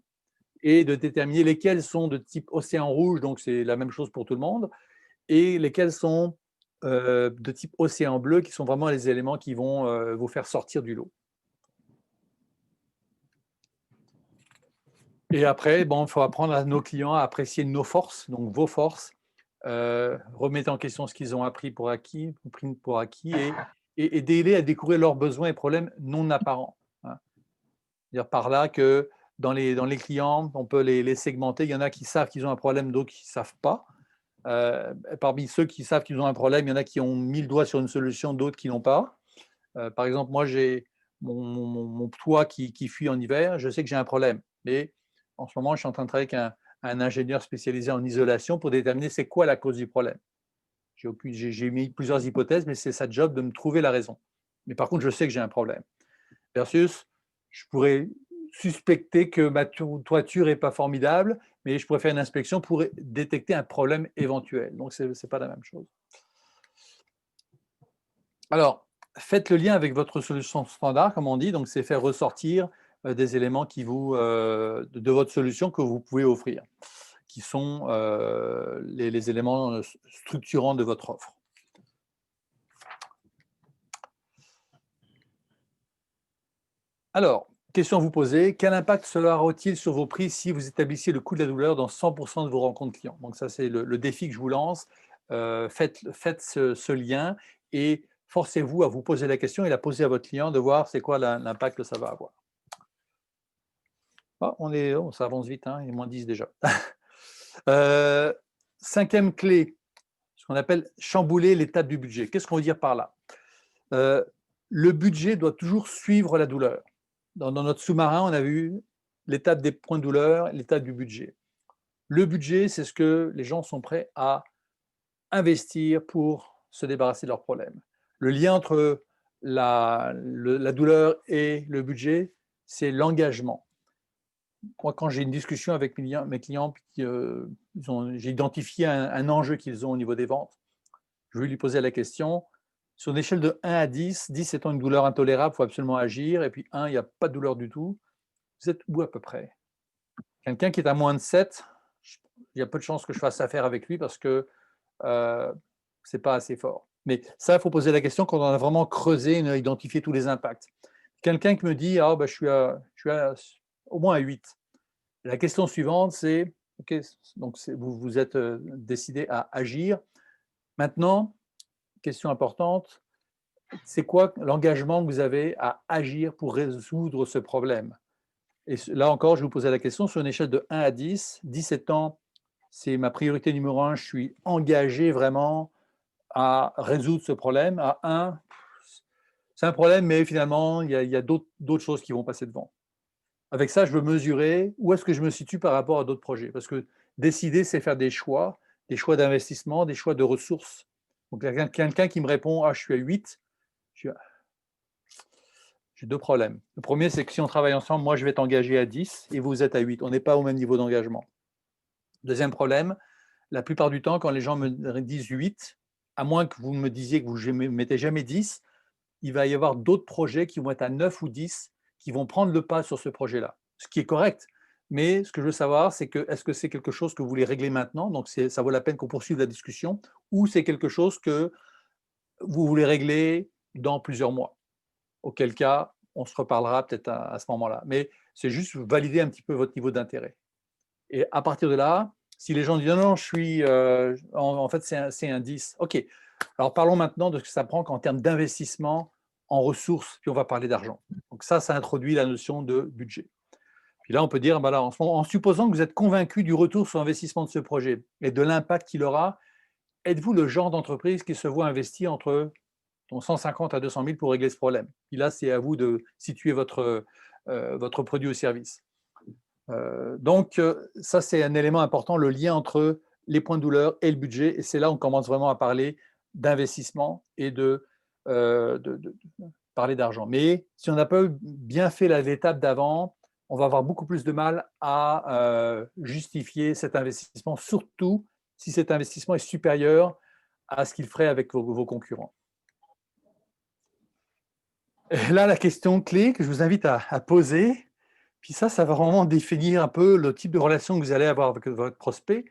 et de déterminer lesquels sont de type Océan Rouge, donc c'est la même chose pour tout le monde, et lesquels sont de type Océan Bleu, qui sont vraiment les éléments qui vont vous faire sortir du lot. Et après, il faut apprendre à nos clients à apprécier nos forces, donc vos forces, remettre en question ce qu'ils ont appris pour acquis et aider-les à découvrir leurs besoins et problèmes non apparents. Hein. C'est-à-dire par là que dans les clients, on peut les segmenter. Il y en a qui savent qu'ils ont un problème, d'autres qui ne savent pas. Parmi ceux qui savent qu'ils ont un problème, il y en a qui ont mis le doigt sur une solution, d'autres qui n'ont pas. Par exemple, moi, j'ai mon toit qui fuit en hiver. Je sais que j'ai un problème. Mais en ce moment, je suis en train de travailler avec un ingénieur spécialisé en isolation pour déterminer c'est quoi la cause du problème. J'ai mis plusieurs hypothèses, mais c'est sa job de me trouver la raison. Mais par contre, je sais que j'ai un problème. Versus, je pourrais suspecter que ma toiture n'est pas formidable, mais je pourrais faire une inspection pour détecter un problème éventuel. Donc, ce n'est pas la même chose. Alors, faites le lien avec votre solution standard, comme on dit. Donc, c'est faire ressortir des éléments de votre solution que vous pouvez offrir, qui sont les éléments structurants de votre offre. Alors, question à vous poser, quel impact cela aura-t-il sur vos prix si vous établissiez le coût de la douleur dans 100% de vos rencontres clients? Donc ça, c'est le défi que je vous lance. Faites ce lien et forcez-vous à vous poser la question et la poser à votre client de voir c'est quoi l'impact que ça va avoir. Ça avance vite, hein, il est moins 10 déjà. Cinquième clé, ce qu'on appelle chambouler l'étape du budget. Qu'est-ce qu'on veut dire par là? Le budget doit toujours suivre la douleur. Dans notre sous-marin, on a vu l'étape des points de douleur, l'étape du budget. Le budget, c'est ce que les gens sont prêts à investir pour se débarrasser de leurs problèmes. Le lien entre la douleur et le budget, c'est l'engagement. Moi, quand j'ai une discussion avec mes clients, j'ai identifié un enjeu qu'ils ont au niveau des ventes, je vais lui poser la question, sur une échelle de 1 à 10, 10 étant une douleur intolérable, il faut absolument agir, et puis 1, il n'y a pas de douleur du tout, vous êtes où à peu près? Quelqu'un qui est à moins de 7, il y a peu de chances que je fasse affaire avec lui parce que ce n'est pas assez fort. Mais ça, il faut poser la question quand on a vraiment creusé et identifié tous les impacts. Quelqu'un qui me dit je suis au moins à 8. La question suivante, c'est OK, donc vous êtes décidé à agir. Maintenant, question importante, c'est quoi l'engagement que vous avez à agir pour résoudre ce problème? Et là encore, je vais vous poser la question sur une échelle de 1 à 10. 10 étant, c'est ma priorité numéro 1, je suis engagé vraiment à résoudre ce problème. À 1, c'est un problème, mais finalement, il y a d'autres choses qui vont passer devant. Avec ça, je veux mesurer où est-ce que je me situe par rapport à d'autres projets. Parce que décider, c'est faire des choix d'investissement, des choix de ressources. Donc, quelqu'un qui me répond, je suis à 8, j'ai 2 problèmes. Le premier, c'est que si on travaille ensemble, moi, je vais t'engager à 10 et vous êtes à 8. On n'est pas au même niveau d'engagement. Deuxième problème, la plupart du temps, quand les gens me disent 8, à moins que vous me disiez que vous ne mettez jamais 10, il va y avoir d'autres projets qui vont être à 9 ou 10 qui vont prendre le pas sur ce projet-là. Ce qui est correct. Mais ce que je veux savoir, c'est que est-ce que c'est quelque chose que vous voulez régler maintenant, donc ça vaut la peine qu'on poursuive la discussion, ou c'est quelque chose que vous voulez régler dans plusieurs mois? Auquel cas, on se reparlera peut-être à ce moment-là. Mais c'est juste valider un petit peu votre niveau d'intérêt. Et à partir de là, si les gens disent non, je suis, en fait, c'est un 10. OK. Alors parlons maintenant de ce que ça prend en termes d'investissement en ressources, puis on va parler d'argent. Donc ça introduit la notion de budget. Puis là, on peut dire, en supposant que vous êtes convaincu du retour sur investissement de ce projet et de l'impact qu'il aura, êtes-vous le genre d'entreprise qui se voit investir entre 150 à 200 000 pour régler ce problème? Puis là, c'est à vous de situer votre produit ou service. Donc, ça, c'est un élément important, le lien entre les points de douleur et le budget. Et c'est là où on commence vraiment à parler d'investissement et de parler d'argent. Mais si on n'a pas bien fait l'étape d'avant, on va avoir beaucoup plus de mal à justifier cet investissement, surtout si cet investissement est supérieur à ce qu'il ferait avec vos concurrents. Et là, la question clé que je vous invite à poser, puis ça va vraiment définir un peu le type de relation que vous allez avoir avec votre prospect.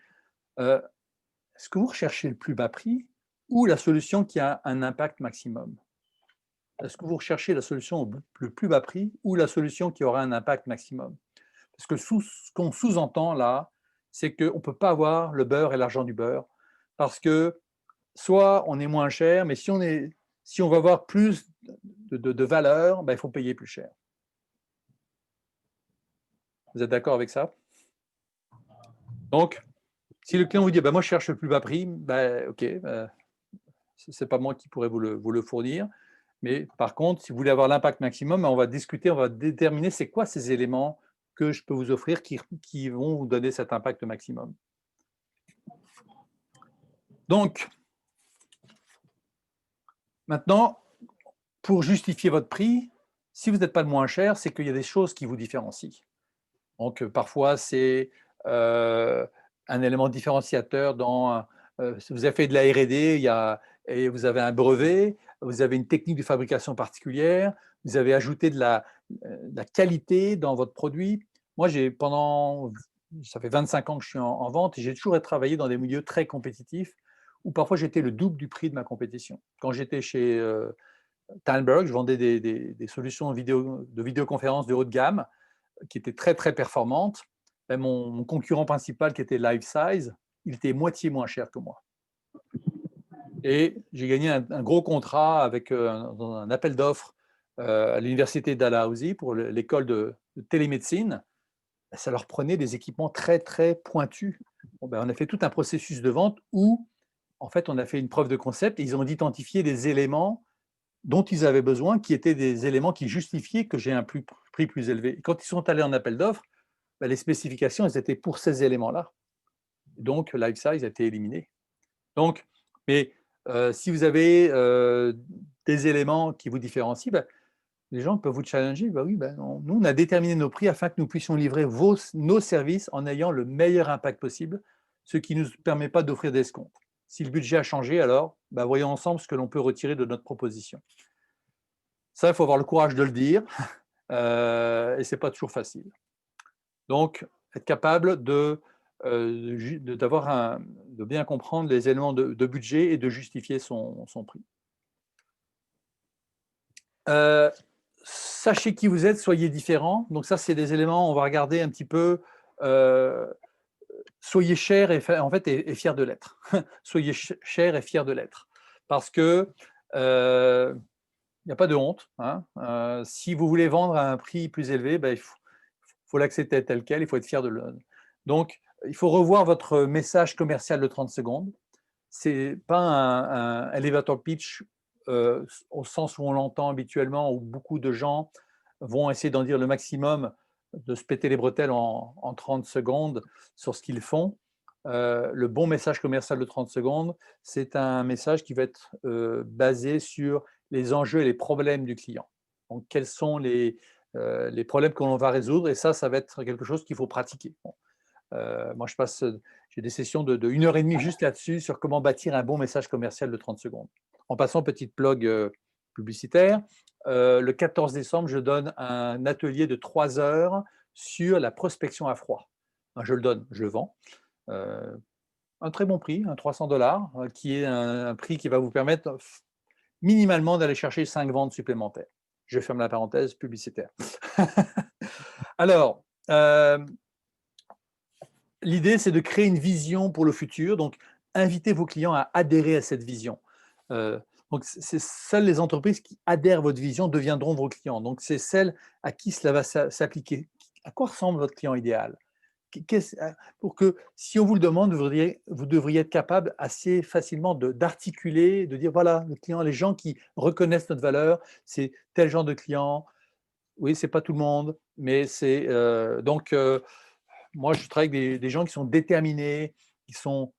Est-ce que vous recherchez le plus bas prix ou la solution qui a un impact maximum? Est-ce que vous recherchez la solution le plus bas prix ou la solution qui aura un impact maximum? Parce que ce qu'on sous-entend là, c'est qu'on ne peut pas avoir le beurre et l'argent du beurre. Parce que soit on est moins cher, mais si on va avoir plus de valeur, il faut payer plus cher. Vous êtes d'accord avec ça? Donc, si le client vous dit moi je cherche le plus bas prix, ok, c'est pas moi qui pourrais vous le fournir. Mais par contre, si vous voulez avoir l'impact maximum, on va discuter, on va déterminer c'est quoi ces éléments que je peux vous offrir qui vont vous donner cet impact maximum. Donc, maintenant, pour justifier votre prix, Si vous n'êtes pas le moins cher, c'est qu'il y a des choses qui vous différencient. Donc, parfois, c'est un élément différenciateur dans… si vous avez fait de la R&D et vous avez un brevet, vous avez une technique de fabrication particulière, vous avez ajouté de la qualité dans votre produit. Moi, ça fait 25 ans que je suis en vente et j'ai toujours travaillé dans des milieux très compétitifs où parfois j'étais le double du prix de ma compétition. Quand j'étais chez Thalberg, je vendais des solutions de vidéoconférence de haut de gamme qui étaient très, très performantes. Ben, mon concurrent principal, qui était Lifesize, il était moitié moins cher que moi. Et j'ai gagné un gros contrat avec dans un appel d'offres à l'université Dalhousie pour l'école de télémédecine. Ça leur prenait des équipements très, très pointus. Bon, ben, on a fait tout un processus de vente où, en fait, on a fait une preuve de concept et ils ont identifié des éléments dont ils avaient besoin, qui étaient des éléments qui justifiaient que j'ai un prix plus élevé. Et quand ils sont allés en appel d'offres, ben, les spécifications, elles étaient pour ces éléments-là. Donc, Lifesize a été éliminé. Donc, mais si vous avez des éléments qui vous différencient, ben, les gens peuvent vous challenger. Ben oui, ben non. Nous, on a déterminé nos prix afin que nous puissions livrer nos services en ayant le meilleur impact possible, ce qui ne nous permet pas d'offrir d'escompte. Si le budget a changé, alors ben, voyons ensemble ce que l'on peut retirer de notre proposition. Ça, il faut avoir le courage de le dire, et ce n'est pas toujours facile. Donc, être capable de bien comprendre les éléments de budget et de justifier son prix. Sachez qui vous êtes, soyez différent. Donc ça, c'est des éléments, on va regarder un petit peu. Soyez cher et fier de l'être. Soyez cher et fier de l'être. Parce que il n'y a pas de honte. Hein. Si vous voulez vendre à un prix plus élevé, ben, il faut l'accepter tel quel, il faut être fier de le. Donc, il faut revoir votre message commercial de 30 secondes. Ce n'est pas un elevator pitch au sens où on l'entend habituellement, où beaucoup de gens vont essayer d'en dire le maximum, de se péter les bretelles en 30 secondes sur ce qu'ils font. Le bon message commercial de 30 secondes, c'est un message qui va être basé sur les enjeux et les problèmes du client. Donc, quels sont les problèmes que l'on va résoudre, et ça va être quelque chose qu'il faut pratiquer. Bon. Moi, j'ai des sessions de 1h30 juste là-dessus, sur comment bâtir un bon message commercial de 30 secondes. En passant, petite plug publicitaire, le 14 décembre, je donne un atelier de 3 heures sur la prospection à froid. Je le donne, je le vends. Un très bon prix, $300, qui est un prix qui va vous permettre minimalement d'aller chercher 5 ventes supplémentaires. Je ferme la parenthèse publicitaire. Alors, l'idée, c'est de créer une vision pour le futur. Donc, invitez vos clients à adhérer à cette vision. Donc, c'est seules les entreprises qui adhèrent à votre vision deviendront vos clients. Donc, c'est celles à qui cela va s'appliquer. À quoi ressemble votre client idéal? Pour que, si on vous le demande, vous devriez être capable assez facilement d'articuler, de dire, voilà, le client, les gens qui reconnaissent notre valeur, c'est tel genre de client. Oui, ce n'est pas tout le monde, mais c'est… moi, je travaille avec des gens qui sont déterminés, qui ont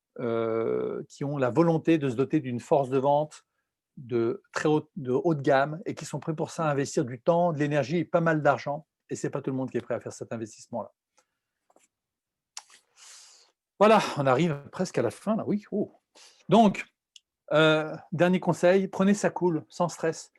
la volonté de se doter d'une force de vente de haut de gamme et qui sont prêts pour ça à investir du temps, de l'énergie et pas mal d'argent. Et ce n'est pas tout le monde qui est prêt à faire cet investissement-là. Voilà, on arrive presque à la fin. Là. Oui. Oh. Donc, dernier conseil, prenez ça cool, sans stress.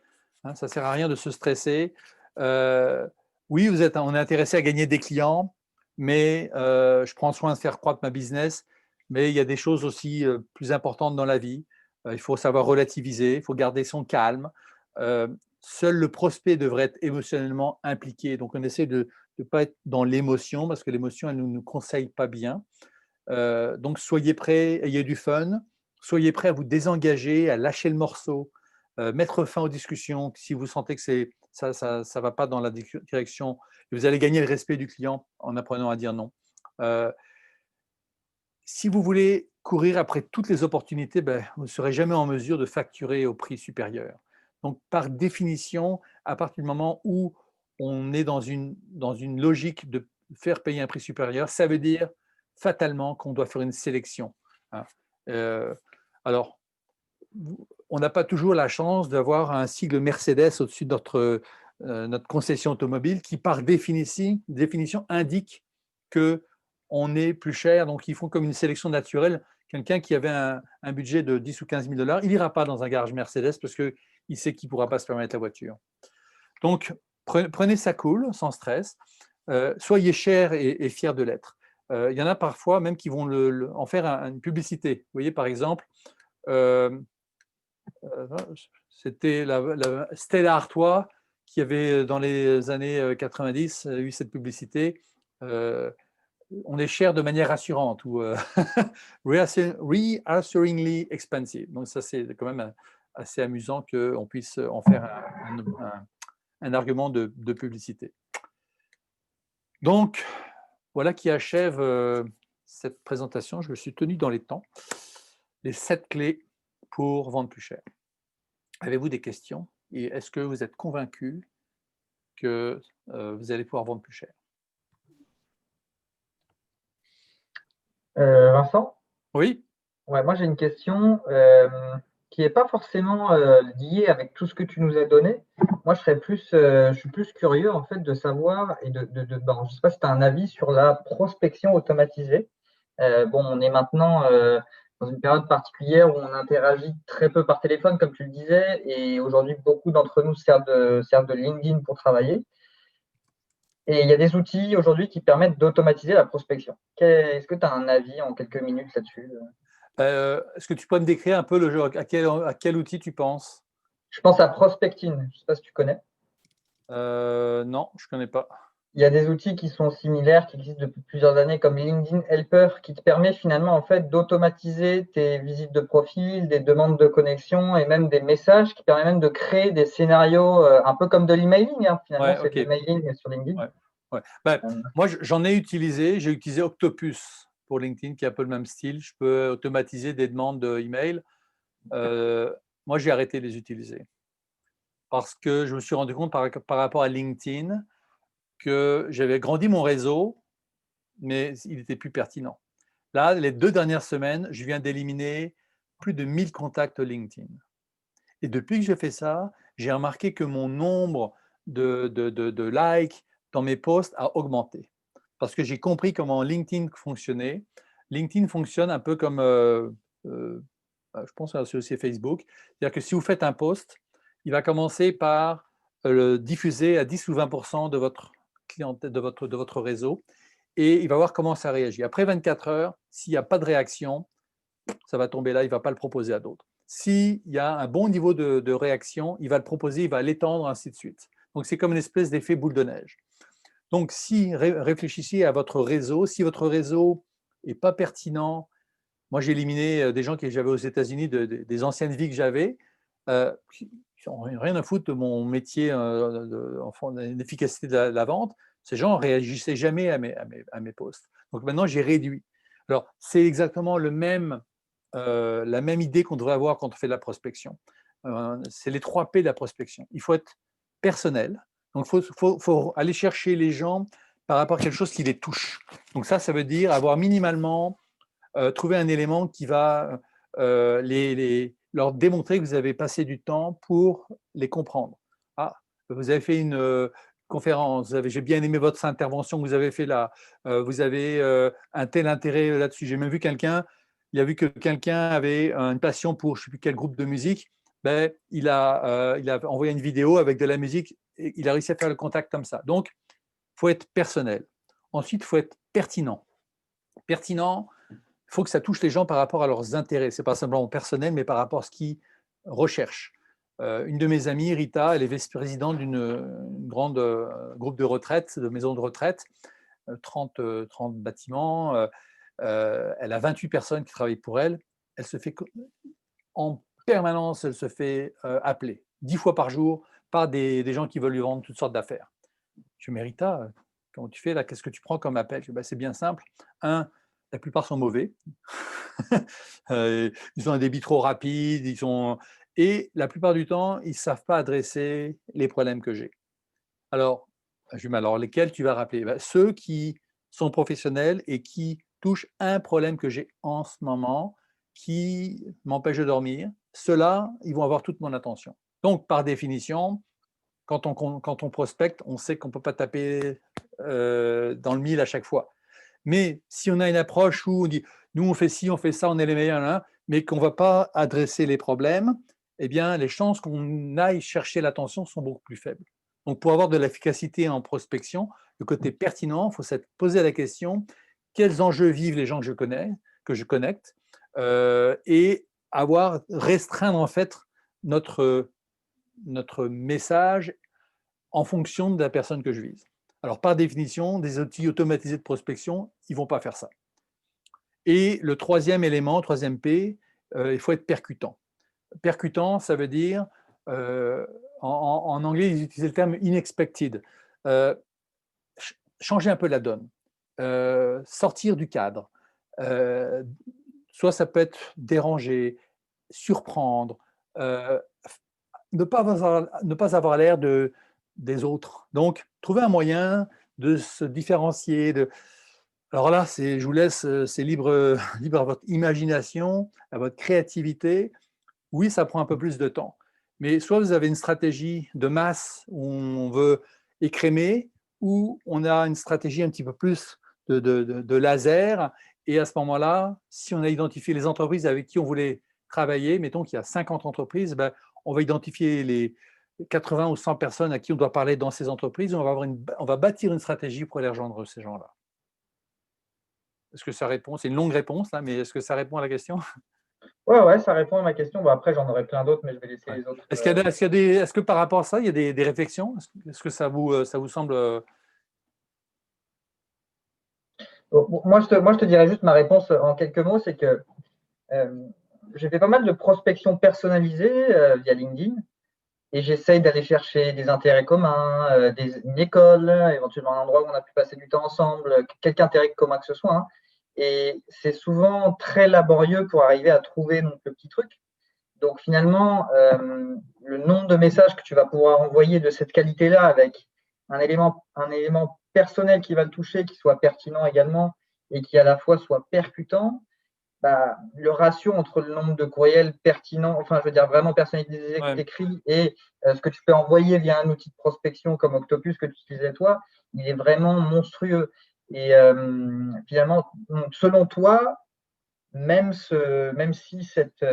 Hein, ça ne sert à rien de se stresser. Oui, on est intéressé à gagner des clients, mais je prends soin de faire croître ma business. Mais il y a des choses aussi plus importantes dans la vie. Il faut savoir relativiser, il faut garder son calme. Seul le prospect devrait être émotionnellement impliqué. Donc, on essaie de ne pas être dans l'émotion, parce que l'émotion, elle ne nous conseille pas bien. Donc, soyez prêts, ayez du fun. Soyez prêts à vous désengager, à lâcher le morceau, mettre fin aux discussions si vous sentez que ça ne va pas dans la direction. Et vous allez gagner le respect du client en apprenant à dire non. Si vous voulez courir après toutes les opportunités, vous ne serez jamais en mesure de facturer au prix supérieur. Donc, par définition, à partir du moment où on est dans une logique de faire payer un prix supérieur, ça veut dire fatalement qu'on doit faire une sélection. Hein. Alors, on n'a pas toujours la chance d'avoir un sigle Mercedes au-dessus de notre concession automobile qui, par définition indique qu'on est plus cher. Donc, ils font comme une sélection naturelle. Quelqu'un qui avait un budget de 10 ou 15 000 $, il n'ira pas dans un garage Mercedes parce qu'il sait qu'il ne pourra pas se permettre la voiture. Donc, prenez ça cool, sans stress. Soyez cher et fier de l'être. Il y en a parfois même qui vont en faire une publicité. Vous voyez, par exemple, c'était la Stella Artois qui avait, dans les années 90, eu cette publicité. On est cher de manière rassurante ou reassuringly expensive. Donc ça, c'est quand même assez amusant qu'on puisse en faire un argument de publicité. Donc, voilà qui achève cette présentation. Je me suis tenu dans les temps. Les 7 clés pour vendre plus cher. Avez-vous des questions? Et est-ce que vous êtes convaincu que vous allez pouvoir vendre plus cher? Vincent? Oui. Ouais, moi j'ai une question qui n'est pas forcément liée avec tout ce que tu nous as donné. Moi je suis plus curieux en fait de savoir et je ne sais pas si tu as un avis sur la prospection automatisée. Bon, on est maintenant dans une période particulière où on interagit très peu par téléphone, comme tu le disais, et aujourd'hui beaucoup d'entre nous servent de LinkedIn pour travailler. Et il y a des outils aujourd'hui qui permettent d'automatiser la prospection. Est-ce que tu as un avis en quelques minutes là-dessus? Est-ce que tu peux me décrire un peu le jeu, à quel outil tu penses? Je pense à Prospecting, je ne sais pas si tu connais. Non, je ne connais pas. Il y a des outils qui sont similaires, qui existent depuis plusieurs années, comme LinkedIn Helper, qui te permet finalement en fait d'automatiser tes visites de profil, des demandes de connexion et même des messages, qui permet même de créer des scénarios un peu comme de l'emailing. Finalement, Ouais, c'est ok. de l'emailing sur LinkedIn. Ouais. Ben, moi, j'en ai utilisé. J'ai utilisé Octopus pour LinkedIn, qui est un peu le même style. Je peux automatiser des demandes d'email. Moi, j'ai arrêté de les utiliser parce que je me suis rendu compte par rapport à LinkedIn que j'avais grandi mon réseau, mais il n'était plus pertinent. Là, les 2 dernières semaines, je viens d'éliminer plus de 1000 contacts LinkedIn. Et depuis que j'ai fait ça, j'ai remarqué que mon nombre de likes dans mes posts a augmenté. Parce que j'ai compris comment LinkedIn fonctionnait. LinkedIn fonctionne un peu comme, je pense que c'est aussi Facebook. C'est-à-dire que si vous faites un post, il va commencer par le diffuser à 10 ou 20% de votre clientèle, de votre réseau, et il va voir comment ça réagit. Après 24 heures, s'il n'y a pas de réaction, ça va tomber là, il ne va pas le proposer à d'autres. S'il y a un bon niveau de réaction, il va le proposer, il va l'étendre, ainsi de suite. Donc, c'est comme une espèce d'effet boule de neige. Donc, si réfléchissez à votre réseau, si votre réseau n'est pas pertinent, moi, j'ai éliminé des gens que j'avais aux États-Unis, des anciennes vies que j'avais, qui n'ont rien à foutre de mon métier d'efficacité de la vente. Ces gens ne réagissaient jamais à mes posts. Donc, maintenant, j'ai réduit. Alors, c'est exactement la même idée qu'on devrait avoir quand on fait de la prospection. C'est les 3 P de la prospection. Il faut être personnel. Donc, il faut aller chercher les gens par rapport à quelque chose qui les touche. Donc, ça veut dire avoir minimalement trouver un élément qui va leur démontrer que vous avez passé du temps pour les comprendre. Ah, vous avez fait une conférence, j'ai bien aimé votre intervention que vous avez fait là, vous avez un tel intérêt là-dessus. J'ai même vu il a vu que quelqu'un avait une passion pour je ne sais plus quel groupe de musique. Ben, il a envoyé une vidéo avec de la musique et il a réussi à faire le contact comme ça. Donc, il faut être personnel. Ensuite, il faut être pertinent. Pertinent, il faut que ça touche les gens par rapport à leurs intérêts. Ce n'est pas simplement personnel, mais par rapport à ce qu'ils recherchent. Une de mes amies, Rita, elle est vice-présidente d'une grande groupe de retraite, de maisons de retraite, 30 bâtiments. Elle a 28 personnes qui travaillent pour elle. Elle se fait en permanence, elle se fait appeler 10 fois par jour par des gens qui veulent lui vendre toutes sortes d'affaires. Je dis, Rita, comment tu fais là? Qu'est-ce que tu prends comme appel? Je dis, ben, c'est bien simple. La plupart sont mauvais. Ils ont un débit trop rapide. Et la plupart du temps, ils ne savent pas adresser les problèmes que j'ai. Alors, je dis, mais alors lesquels tu vas rappeler? Ben, ceux qui sont professionnels et qui touchent un problème que j'ai en ce moment, qui m'empêche de dormir. Ceux-là, ils vont avoir toute mon attention. Donc, par définition, quand on prospecte, on sait qu'on ne peut pas taper dans le mille à chaque fois. Mais si on a une approche où on dit nous on fait ci, on fait ça, on est les meilleurs, là, mais qu'on ne va pas adresser les problèmes, eh bien les chances qu'on aille chercher l'attention sont beaucoup plus faibles. Donc pour avoir de l'efficacité en prospection, le côté pertinent, il faut s'être posé la question quels enjeux vivent les gens que je connais, que je connecte, et restreindre en fait notre message en fonction de la personne que je vise. Alors, par définition, des outils automatisés de prospection, ils ne vont pas faire ça. Et le troisième élément, troisième P, il faut être percutant. Percutant, ça veut dire, en anglais, ils utilisent le terme unexpected. Changer un peu la donne, sortir du cadre. Soit ça peut être déranger, surprendre, ne pas avoir l'air des autres. Donc, trouver un moyen de se différencier. Alors là, je vous laisse, c'est libre à votre imagination, à votre créativité. Oui, ça prend un peu plus de temps. Mais soit vous avez une stratégie de masse où on veut écrémer, ou on a une stratégie un petit peu plus de laser. Et à ce moment-là, si on a identifié les entreprises avec qui on voulait travailler, mettons qu'il y a 50 entreprises, ben, on va identifier les 80 ou 100 personnes à qui on doit parler dans ces entreprises. On va bâtir une stratégie pour aller rejoindre ces gens-là. Est-ce que ça répond? C'est une longue réponse, là, mais est-ce que ça répond à la question? Ouais, ça répond à ma question. Bon, après, j'en aurais plein d'autres, mais je vais laisser les autres. Est-ce que par rapport à ça, il y a des réflexions? Est-ce que ça vous semble… Bon, moi, je te dirais juste ma réponse en quelques mots, c'est que j'ai fait pas mal de prospection personnalisée via LinkedIn et j'essaye d'aller chercher des intérêts communs, une école, éventuellement un endroit où on a pu passer du temps ensemble, quelque intérêt commun que ce soit. Hein. Et c'est souvent très laborieux pour arriver à trouver donc, le petit truc. Donc finalement, le nombre de messages que tu vas pouvoir envoyer de cette qualité-là avec un élément personnel qui va le toucher, qui soit pertinent également et qui à la fois soit percutant, bah, le ratio entre le nombre de courriels pertinents, enfin je veux dire vraiment personnalisés que tu écris et ce que tu peux envoyer via un outil de prospection comme Octopus que tu utilisais toi, il est vraiment monstrueux. Et finalement, selon toi, même si cette…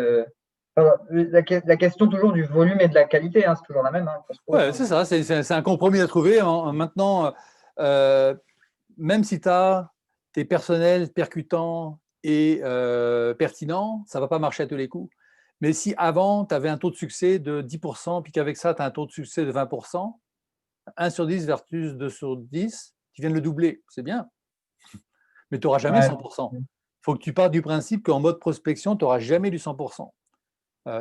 la question toujours du volume et de la qualité, hein, c'est toujours la même. Hein, ouais, c'est ça, c'est un compromis à trouver. Maintenant, même si tu as tes personnels percutants et pertinents, ça ne va pas marcher à tous les coups. Mais si avant, tu avais un taux de succès de 10%, puis qu'avec ça, tu as un taux de succès de 20%, 1 sur 10 versus 2 sur 10, tu viens de le doubler, c'est bien. Mais tu n'auras jamais 100%. Il faut que tu partes du principe qu'en mode prospection, tu n'auras jamais du 100%.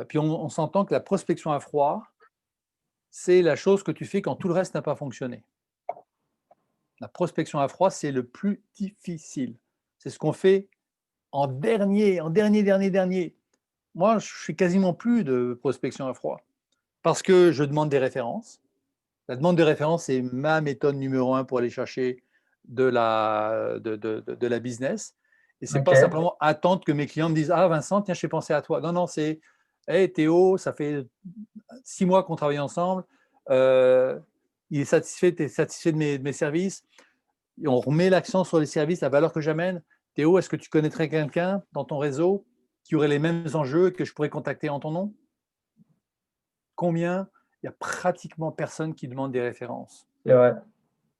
Puis on s'entend que la prospection à froid, c'est la chose que tu fais quand tout le reste n'a pas fonctionné. La prospection à froid, c'est le plus difficile. C'est ce qu'on fait en dernier. Moi, je fais quasiment plus de prospection à froid parce que je demande des références. La demande de référence, c'est ma méthode numéro 1 pour aller chercher de la business. Et ce n'est pas simplement attendre que mes clients me disent « Ah Vincent, tiens, j'ai pensé à toi ». Non, c'est « Hey Théo, ça fait 6 mois qu'on travaille ensemble, il est satisfait, tu es satisfait de mes services ». Et on remet l'accent sur les services, la valeur que j'amène. Théo, est-ce que tu connaîtrais quelqu'un dans ton réseau qui aurait les mêmes enjeux que je pourrais contacter en ton nom? Combien? Il n'y a pratiquement personne qui demande des références. C'est vrai.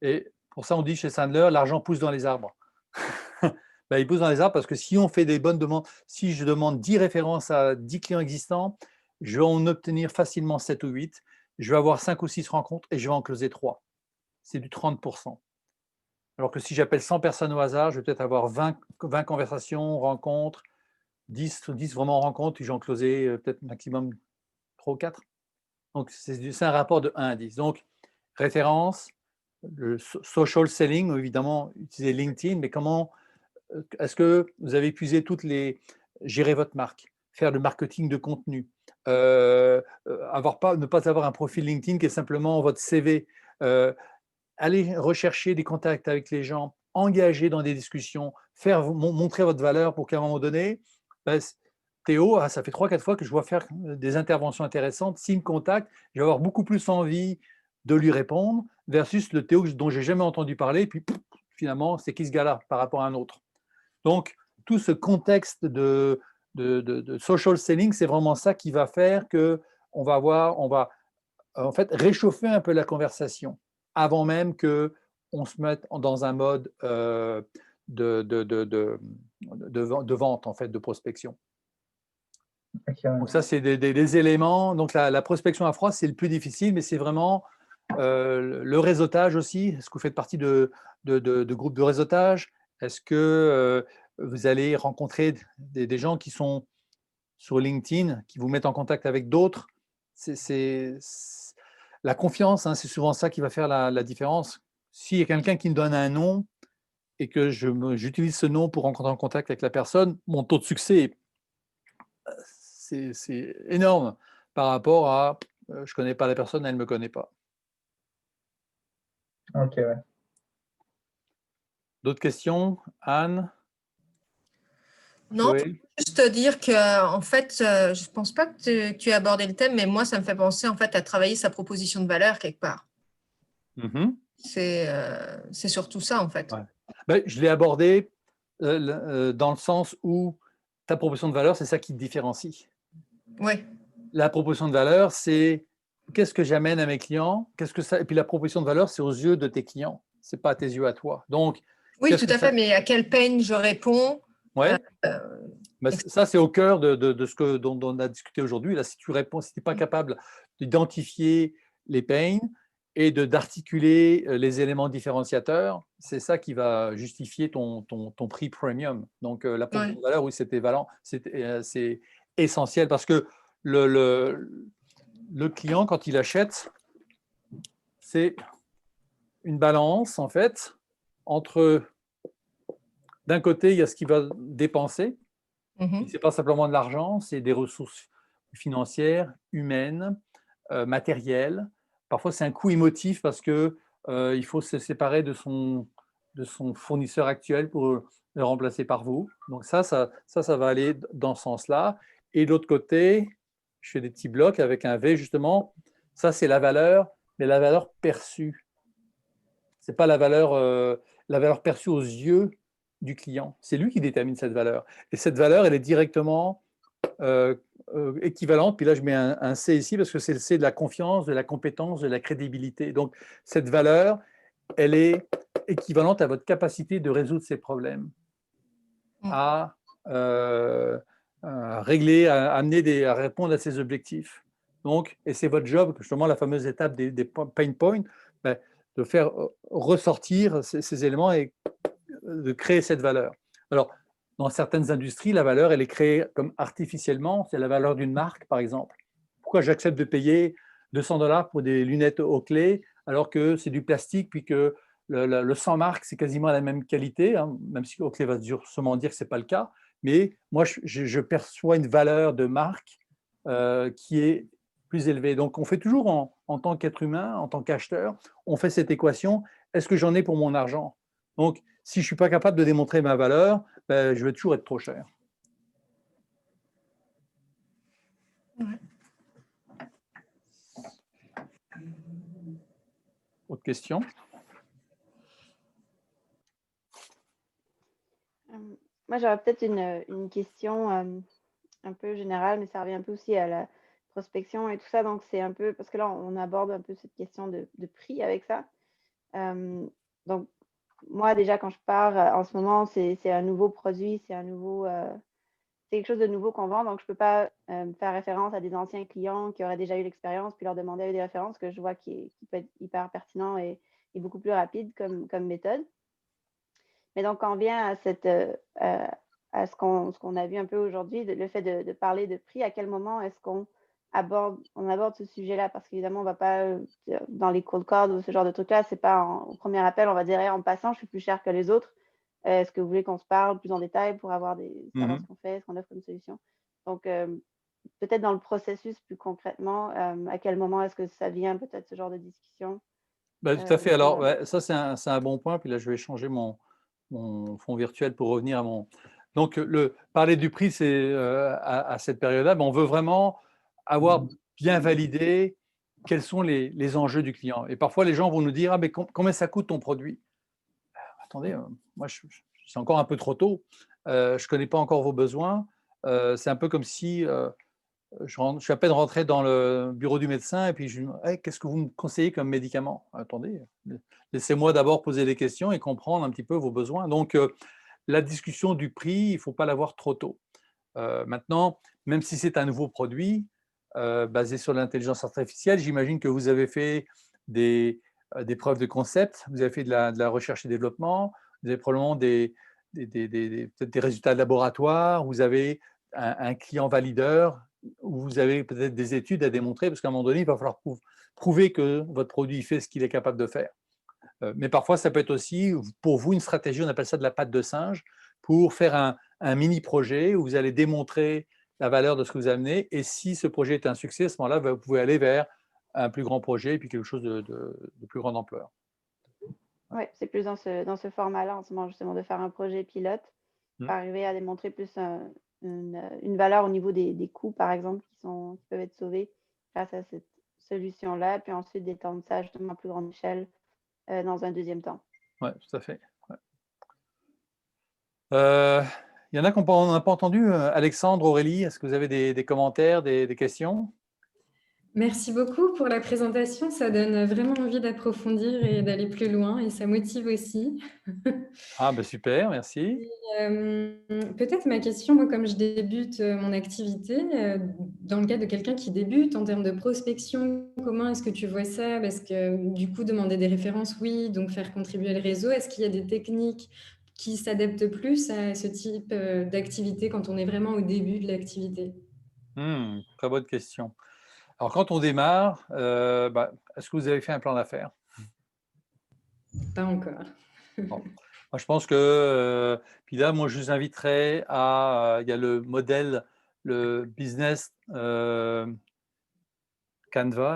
Et pour ça, on dit chez Sandler, l'argent pousse dans les arbres. Ben, il pousse dans les arbres parce que si on fait des bonnes demandes, si je demande 10 références à 10 clients existants, je vais en obtenir facilement 7 ou 8. Je vais avoir 5 ou 6 rencontres et je vais en closer 3. C'est du 30%. Alors que si j'appelle 100 personnes au hasard, je vais peut-être avoir 20 conversations, rencontres, 10 vraiment rencontres, puis j'en closé peut-être maximum 3 ou 4. Donc, c'est un rapport de 1 à 10. Donc, référence, le social selling, évidemment, utiliser LinkedIn, mais comment est-ce que vous avez épuisé gérer votre marque, faire le marketing de contenu, ne pas avoir un profil LinkedIn qui est simplement votre CV, aller rechercher des contacts avec les gens, engager dans des discussions, montrer votre valeur pour qu'à un moment donné, ben, Théo, ça fait 3-4 fois que je vois faire des interventions intéressantes. S'il me contacte, je vais avoir beaucoup plus envie de lui répondre, versus le Théo dont j'ai jamais entendu parler, puis finalement, c'est qui ce gars-là par rapport à un autre. Donc, tout ce contexte de social selling, c'est vraiment ça qui va faire qu'on va en fait réchauffer un peu la conversation avant même qu'on se mette dans un mode de vente, en fait, de prospection. Donc ça, c'est des éléments. Donc la prospection à froid, c'est le plus difficile, mais c'est vraiment le réseautage aussi. Est-ce que vous faites partie de groupes de réseautage? Est-ce que vous allez rencontrer des gens qui sont sur LinkedIn, qui vous mettent en contact avec d'autres? La confiance, hein, c'est souvent ça qui va faire la différence. S'il y a quelqu'un qui me donne un nom et que j'utilise ce nom pour rentrer en contact avec la personne, mon taux de succès, c'est énorme par rapport à je ne connais pas la personne, elle ne me connaît pas. Ok, ouais. D'autres questions, Anne? Non, juste dire que en fait, je ne pense pas que tu aies abordé le thème, mais moi, ça me fait penser en fait à travailler sa proposition de valeur quelque part. C'est surtout ça en fait. Ouais. Ben, je l'ai abordé dans le sens où ta proposition de valeur, c'est ça qui te différencie. Oui. La proposition de valeur, c'est qu'est-ce que j'amène à mes clients, et puis la proposition de valeur, c'est aux yeux de tes clients, c'est pas à tes yeux à toi. Donc, oui, tout à fait, mais à quelle peine je réponds? Ouais. Ça, c'est au cœur de ce dont on a discuté aujourd'hui. Là, si tu réponds, si tu n'es pas capable d'identifier les pains et d'articuler les éléments différenciateurs, c'est ça qui va justifier ton prix premium. Donc, la proposition de valeur, oui, c'est essentiel parce que le client, quand il achète, c'est une balance, en fait, entre, d'un côté, il y a ce qu'il va dépenser. Ce n'est pas simplement de l'argent, c'est des ressources financières, humaines, matérielles. Parfois, c'est un coût émotif parce qu'il faut se séparer de son fournisseur actuel pour le remplacer par vous. Donc ça va aller dans ce sens-là. Et de l'autre côté, je fais des petits blocs avec un V, justement. Ça, c'est la valeur, mais la valeur perçue. Ce n'est pas la valeur perçue aux yeux du client. C'est lui qui détermine cette valeur. Et cette valeur, elle est directement équivalente. Puis là, je mets un C ici parce que c'est le C de la confiance, de la compétence, de la crédibilité. Donc, cette valeur, elle est équivalente à votre capacité de résoudre ces problèmes, à régler, à répondre à ces objectifs. Donc, et c'est votre job, justement, la fameuse étape des pain points, de faire ressortir ces éléments et de créer cette valeur. Alors, dans certaines industries, la valeur, elle est créée comme artificiellement. C'est la valeur d'une marque, par exemple. Pourquoi j'accepte de payer 200$ pour des lunettes Oakley alors que c'est du plastique, puis que le sans marque, c'est quasiment la même qualité, hein, même si Oakley va sûrement dire que ce n'est pas le cas. Mais moi, je perçois une valeur de marque qui est plus élevée. Donc, on fait toujours en tant qu'être humain, en tant qu'acheteur, on fait cette équation. Est-ce que j'en ai pour mon argent? Donc, si je ne suis pas capable de démontrer ma valeur, je vais toujours être trop cher. Ouais. Autre question? Moi, j'aurais peut-être une question un peu générale, mais ça revient un peu aussi à la prospection et tout ça. Donc, c'est un peu, parce que là, on aborde un peu cette question de prix avec ça. Donc, moi, déjà, quand je pars, en ce moment, c'est un nouveau produit, c'est quelque chose de nouveau qu'on vend. Donc, je ne peux pas faire référence à des anciens clients qui auraient déjà eu l'expérience, puis leur demander des références que je vois qui peut être hyper pertinent et beaucoup plus rapide comme méthode. Mais donc, quand on vient à ce qu'on a vu un peu aujourd'hui, le fait de parler de prix, à quel moment est-ce qu'on aborde ce sujet-là? Parce qu'évidemment, on ne va pas dans les cold calls ou ce genre de trucs-là, c'est pas au premier appel, on va dire en passant, je suis plus cher que les autres. Est-ce que vous voulez qu'on se parle plus en détail pour savoir ce qu'on fait, ce qu'on offre comme solution? Donc, peut-être dans le processus plus concrètement, à quel moment est-ce que ça vient peut-être ce genre de discussion? Tout à fait. Alors, ça, c'est un bon point. Puis là, je vais changer mon fond virtuel pour revenir à mon… Donc, parler du prix, c'est à cette période-là, on veut vraiment avoir bien validé quels sont les enjeux du client. Et parfois, les gens vont nous dire « Ah, mais combien ça coûte ton produit ?» Attendez, moi, c'est encore un peu trop tôt. Je ne connais pas encore vos besoins. C'est un peu comme si je suis à peine rentré dans le bureau du médecin et puis je lui dis hey, qu'est-ce que vous me conseillez comme médicament? Attendez, laissez-moi d'abord poser des questions et comprendre un petit peu vos besoins. Donc, la discussion du prix, il ne faut pas l'avoir trop tôt. Maintenant, même si c'est un nouveau produit basé sur l'intelligence artificielle, j'imagine que vous avez fait des preuves de concept, vous avez fait de la recherche et développement, vous avez probablement peut-être des résultats de laboratoire, vous avez un client valideur, ou vous avez peut-être des études à démontrer, parce qu'à un moment donné, il va falloir prouver que votre produit fait ce qu'il est capable de faire. Mais parfois, ça peut être aussi, pour vous, une stratégie, on appelle ça de la patte de singe, pour faire un mini-projet où vous allez démontrer la valeur de ce que vous amenez. Et si ce projet est un succès, à ce moment-là, vous pouvez aller vers un plus grand projet et puis quelque chose de plus grande ampleur. Ouais, c'est plus dans ce format-là en ce moment, justement, de faire un projet pilote, Mmh. arriver à démontrer plus une valeur au niveau des coûts, par exemple, qui peuvent être sauvés grâce à cette solution-là, puis ensuite d'étendre ça justement à plus grande échelle dans un deuxième temps. Oui, tout à fait. Ouais. Il y en a qu'on n'a pas entendu. Alexandre, Aurélie, est-ce que vous avez des commentaires, des questions? Merci beaucoup pour la présentation. Ça donne vraiment envie d'approfondir et d'aller plus loin et ça motive aussi. Ah, ben super, merci. Peut-être ma question, moi, comme je débute mon activité, dans le cadre de quelqu'un qui débute en termes de prospection, comment est-ce que tu vois ça? Parce que du coup, demander des références, oui, donc faire contribuer le réseau. Est-ce qu'il y a des techniques qui s'adaptent plus à ce type d'activité quand on est vraiment au début de l'activité? Très bonne question. Alors, quand on démarre, est-ce que vous avez fait un plan d'affaires? Pas encore. Bon. Moi, je pense que, puis là, moi, je vous inviterais il y a le modèle, le business Canva,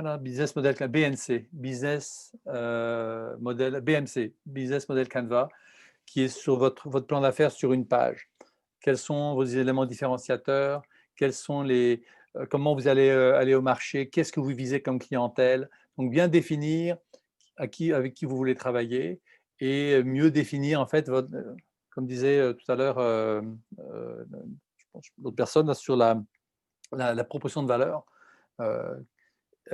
là, business model BNC, business model BMC, business model Canva, qui est sur votre plan d'affaires sur une page. Quels sont vos éléments différenciateurs? Quels sont comment vous allez aller au marché? Qu'est-ce que vous visez comme clientèle? Donc, bien définir avec qui vous voulez travailler et mieux définir, en fait, comme disait tout à l'heure je pense, l'autre personne, là, sur la proposition de valeur. Euh,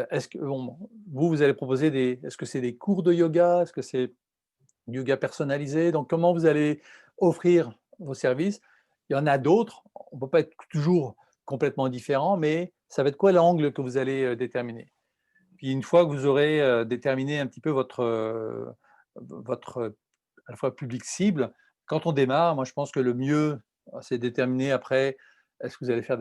Est-ce que vous allez proposer est-ce que c'est des cours de yoga? Est-ce que c'est du yoga personnalisé? Donc, comment vous allez offrir vos services? Il y en a d'autres. On ne peut pas être toujours complètement différent, mais ça va être quoi l'angle que vous allez déterminer? Puis une fois que vous aurez déterminé un petit peu votre à la fois public cible, quand on démarre, moi je pense que le mieux, c'est de déterminer après, est-ce que vous allez faire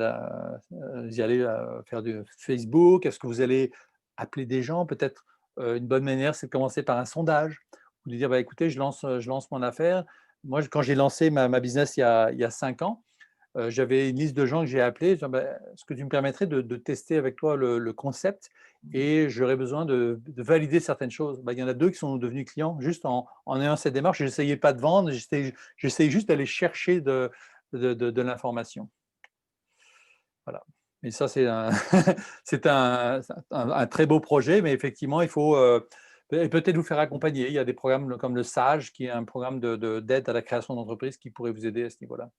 du Facebook? Est-ce que vous allez appeler des gens? Peut-être, une bonne manière, c'est de commencer par un sondage. Ou de dire: «Bah, écoutez, je lance mon affaire». Moi, quand j'ai lancé ma business il y a 5 ans, j'avais une liste de gens que j'ai appelés, disant: «Bah, est-ce que tu me permettrais de tester avec toi le concept et j'aurais besoin de valider certaines choses». Bah, il y en a 2 qui sont devenus clients juste en ayant cette démarche. Je n'essayais pas de vendre, j'essayais juste d'aller chercher de l'information. Voilà. Et ça, c'est un c'est un très beau projet, mais effectivement, il faut, et peut-être vous faire accompagner. Il y a des programmes comme le SAGE, qui est un programme d'aide à la création d'entreprise qui pourrait vous aider à ce niveau-là.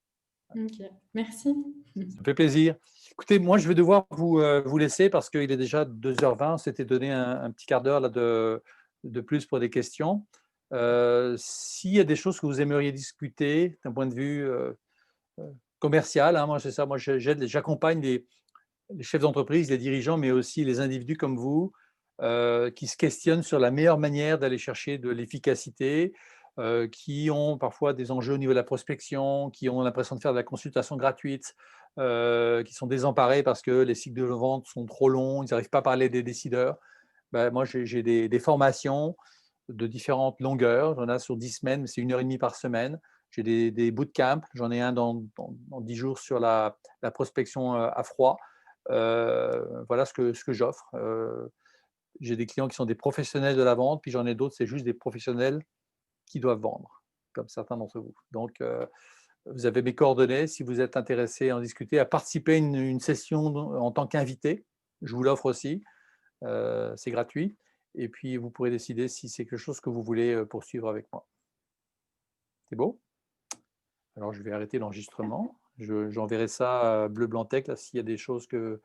Ok, merci. Ça me fait plaisir. Écoutez, moi, je vais devoir vous laisser parce qu'il est déjà 2h20. On s'était donné un petit quart d'heure là, de plus pour des questions. S'il y a des choses que vous aimeriez discuter d'un point de vue commercial, hein, moi, c'est ça. Moi, j'accompagne les chefs d'entreprise, les dirigeants, mais aussi les individus comme vous, qui se questionnent sur la meilleure manière d'aller chercher de l'efficacité, qui ont parfois des enjeux au niveau de la prospection, qui ont l'impression de faire de la consultation gratuite, qui sont désemparés parce que les cycles de vente sont trop longs, ils n'arrivent pas à parler des décideurs. Ben, moi, j'ai des formations de différentes longueurs. J'en ai sur 10 semaines, mais c'est 1h30 par semaine. J'ai des bootcamps. J'en ai un dans 10 jours sur la prospection à froid. Voilà ce que j'offre. J'ai des clients qui sont des professionnels de la vente, puis j'en ai d'autres, c'est juste des professionnels qui doivent vendre, comme certains d'entre vous. Donc, vous avez mes coordonnées si vous êtes intéressé à en discuter, à participer à une session en tant qu'invité. Je vous l'offre aussi. C'est gratuit. Et puis, vous pourrez décider si c'est quelque chose que vous voulez poursuivre avec moi. C'est beau? Alors, je vais arrêter l'enregistrement. J'enverrai ça bleu, blanc, tech, là, s'il y a des choses que